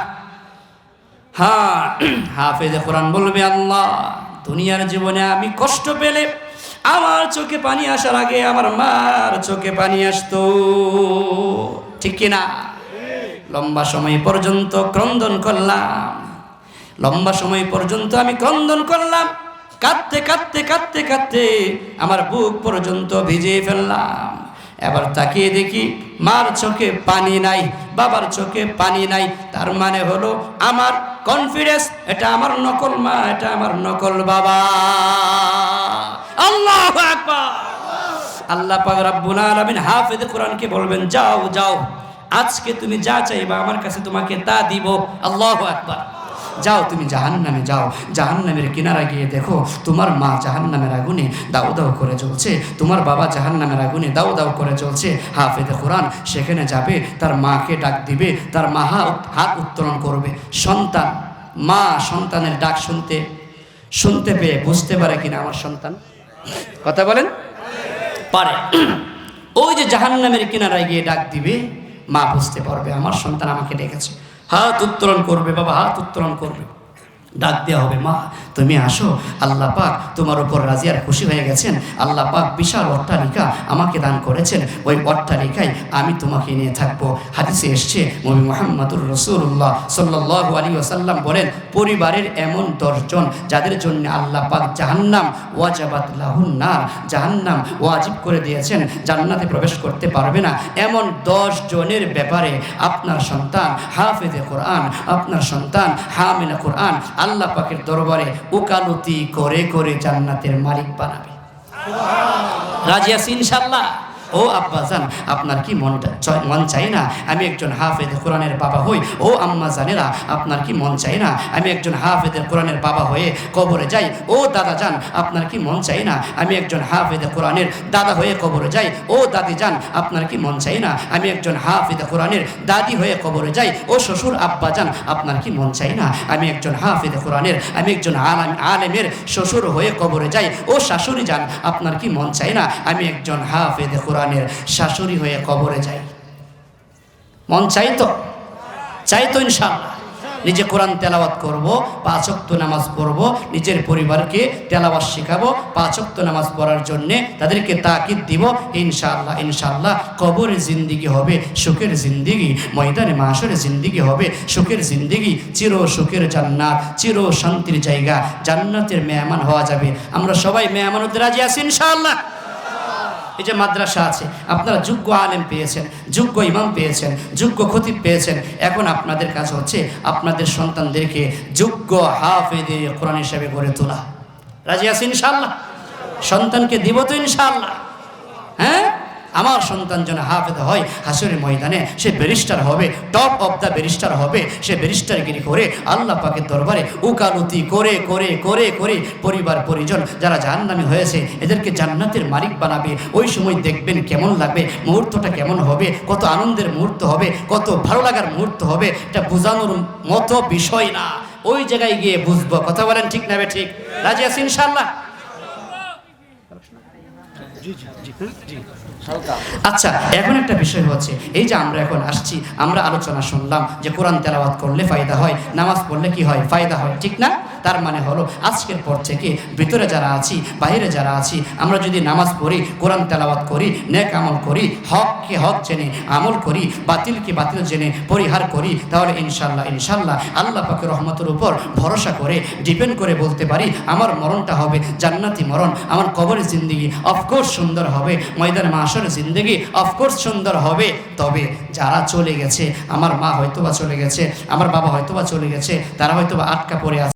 হ্যাঁ, হাফিজ কোরআন বলবে, আল্লাহ দুনিয়ার জীবনে আমি কষ্ট পেলে আমার চোখে পানি আসার আগে আমার মার চোখে পানি আসতো, ঠিক কিনা? লম্বা সময় পর্যন্ত ক্রন্দন করলাম, লম্বা সময় পর্যন্ত আমি ক্রন্দন করলাম, কাঁদতে কাঁদতে কাঁদতে কাঁদতে আমার বুক পর্যন্ত ভিজিয়ে ফেললাম। এবার তাকিয়ে দেখি মার চোখে পানি নাই, বাবার চোখে পানি নাই। তার মানে হলো আমার কনফিডেন্স, এটা আমার নকল মা, এটা আমার নকল বাবা। আল্লাহু আকবার। আল্লাহ পাক রব্বুল আলামিন হাফেজ কোরআনকে বলবেন, যাও যাও, আজকে তুমি যা চাইবা আমার কাছে তোমাকে তা দিব। আল্লাহু আকবার। যাও তুমি জাহান্নামে যাও, জাহান্নামের কিনারা গিয়ে দেখো তোমার মা জাহান্নামের আগুনে দাউ দাউ করে জ্বলছে, তোমার বাবা জাহান্নামের আগুনে দাউ দাউ করে জ্বলছে। হাফেজ কোরআন সেখানে যাবে, তার মাকে ডাক দিবে, তার মা হাত উত্তোলন করবে। সন্তান, মা সন্তানের ডাক শুনতে পেয়ে বুঝতে পারে কিনা আমার সন্তান? কথা বলেন, পারে। ওই যে জাহান্নামের কিনারায় গিয়ে ডাক দিবে, মা বুঝতে পারবে আমার সন্তান আমাকে ডেকেছে। হাত উত্তোলন করবে, বাবা হাত উত্তোলন করবে, ডাক দেওয়া হবে, মা তুমি আসো, আল্লাহ পাক তোমার উপর রাজি আর খুশি হয়ে গেছেন। আল্লাহ পাক বিশাল অট্টালিকা আমাকে দান করেছেন, ওই অট্টালিকায় আমি তোমাকে নিয়ে থাকবো। হাদিসে এসছে, নবী মুহাম্মদুর রাসূলুল্লাহ সাল্লাল্লাহু আলাইহি ওয়াসাল্লাম বলেন, পরিবারের এমন 10 জন যাদের জন্য আল্লাহ পাক জাহান্নাম ওয়াজাবাত লাহুন নার, জাহান্নাম ওয়াজিব করে দিয়েছেন, জান্নাতে প্রবেশ করতে পারবে না, এমন 10 জনের ব্যাপারে আপনার সন্তান হাফেজে কোরআন, আপনার সন্তান হামিলা কোরআন আল্লাহ পাকের দরবারে উকালতি করে করে জান্নাতের মালিক বানাবে। রাজি আছি ইনশাআল্লাহ? ও আব্বাজান, আপনার কি মন চাই না আমি একজন হাফেজ কোরআনের বাবা হই? ও আম্মা জানেরা, আপনার কি মন চাই না আমি একজন হাফেজ কোরআনের বাবা হয়ে কবরে যাই? ও দাদা যান, আপনার কি মন চাই না আমি একজন হাফেজ কোরআনের দাদা হয়ে কবরে যাই? ও দাদি যান, আপনার কি মন চাই না আমি একজন হাফেজ কোরআনের দাদি হয়ে কবরে যাই? ও শ্বশুর আব্বা যান, আপনার কি মন চাই না আমি একজন হাফেজ কোরআনের, আমি একজন আলেমের শ্বশুর হয়ে কবরে যাই? ও শাশুড়ি যান, আপনার কি মন চাই না আমি একজন হাফেজ কোরআনের শাশুড়ি হয়ে কবরে যাই? মন চাই তো? চাই তো ইনশাআল্লাহ। নিজে কোরআন তেলাওয়াত করব, 5 ওয়াক্ত নামাজ পড়ব, নিজের পরিবারকে তেলাওয়াত শেখাবো, 5 ওয়াক্ত নামাজ পড়ার জন্য তাদেরকে তাকিদ দিব। ইনশাআল্লাহ ইনশাআল্লাহ কবরের জিন্দেগি হবে সুখের জিন্দেগি, ময়দানে মাশরের জিন্দেগি হবে সুখের জিন্দেগি, চির সুখের জান্নাত, চির শান্তির জায়গা, জান্নাতের মেহমান হওয়া যাবে। আমরা সবাই মেহমান হতে রাজি আছি ইনশাআল্লাহ? এই যে মাদ্রাসা আছে, আপনারা যোগ্য আলেম পেয়েছেন, যোগ্য ইমাম পেয়েছেন, যোগ্য খতিব পেয়েছেন, এখন আপনাদের কাজ হচ্ছে আপনাদের সন্তানদেরকে যোগ্য হাফেজে কোরআন হিসেবে গড়ে তোলা। রাজি আছি ইনশাআল্লাহ? সন্তানকে দিব তো ইনশাআল্লাহ? হ্যাঁ, আমার সন্তান যেন হাফেজ হয়, হাসরের ময়দানে সে ব্যারিস্টার হবে, টপ অফ দ্য ব্যারিস্টার হবে, সে ব্যারিস্টারগিরি করে আল্লাহ পাকের দরবারে উকালতি করে করে করে করে পরিবার পরিজন যারা জাহান্নামী হয়েছে এদেরকে জান্নাতের মালিক বানাবে। ওই সময় দেখবেন কেমন লাগবে, মুহূর্তটা কেমন হবে, কত আনন্দের মুহূর্ত হবে, কত ভালো লাগার মুহূর্ত হবে, এটা বোঝানোর মতো বিষয় না। ওই জায়গায় গিয়ে বুঝবো। কথা বলেন ঠিক না? ঠিক রাজি আছি ইনশাআল্লাহ? আচ্ছা, এখন একটা বিষয় হচ্ছে, এই যে আমরা এখন আসছি, আমরা আলোচনা শুনলাম যে কোরআন তেলাওয়াত করলে ফায়দা হয়, নামাজ পড়লে কি হয়? ফায়দা হয়, ঠিক না? তার মানে হলো আজকের পর থেকে ভিতরে যারা আছি বাইরে যারা আছি আমরা যদি নামাজ পড়ি, কোরআন তেলাওয়াত করি, নেক আমল করি, হককে হক জেনে আমল করি, বাতিলকে বাতিল জেনে পরিহার করি, তাহলে ইনশাল্লাহ ইনশাল্লাহ আল্লাহ পাকের রহমতের উপর ভরসা করে ডিপেন্ড করে বলতে পারি আমার মরণটা হবে জান্নাতি মরণ, আমার কবরের জিন্দগি অফকোর্স সুন্দর হবে, ময়দানে মাশরের জিন্দগি অফকোর্স সুন্দর হবে। তবে যারা চলে গেছে, আমার মা হয়তোবা চলে গেছে, আমার বাবা হয়তোবা চলে গেছে, তারা হয়তোবা আটকা পড়ে আছে।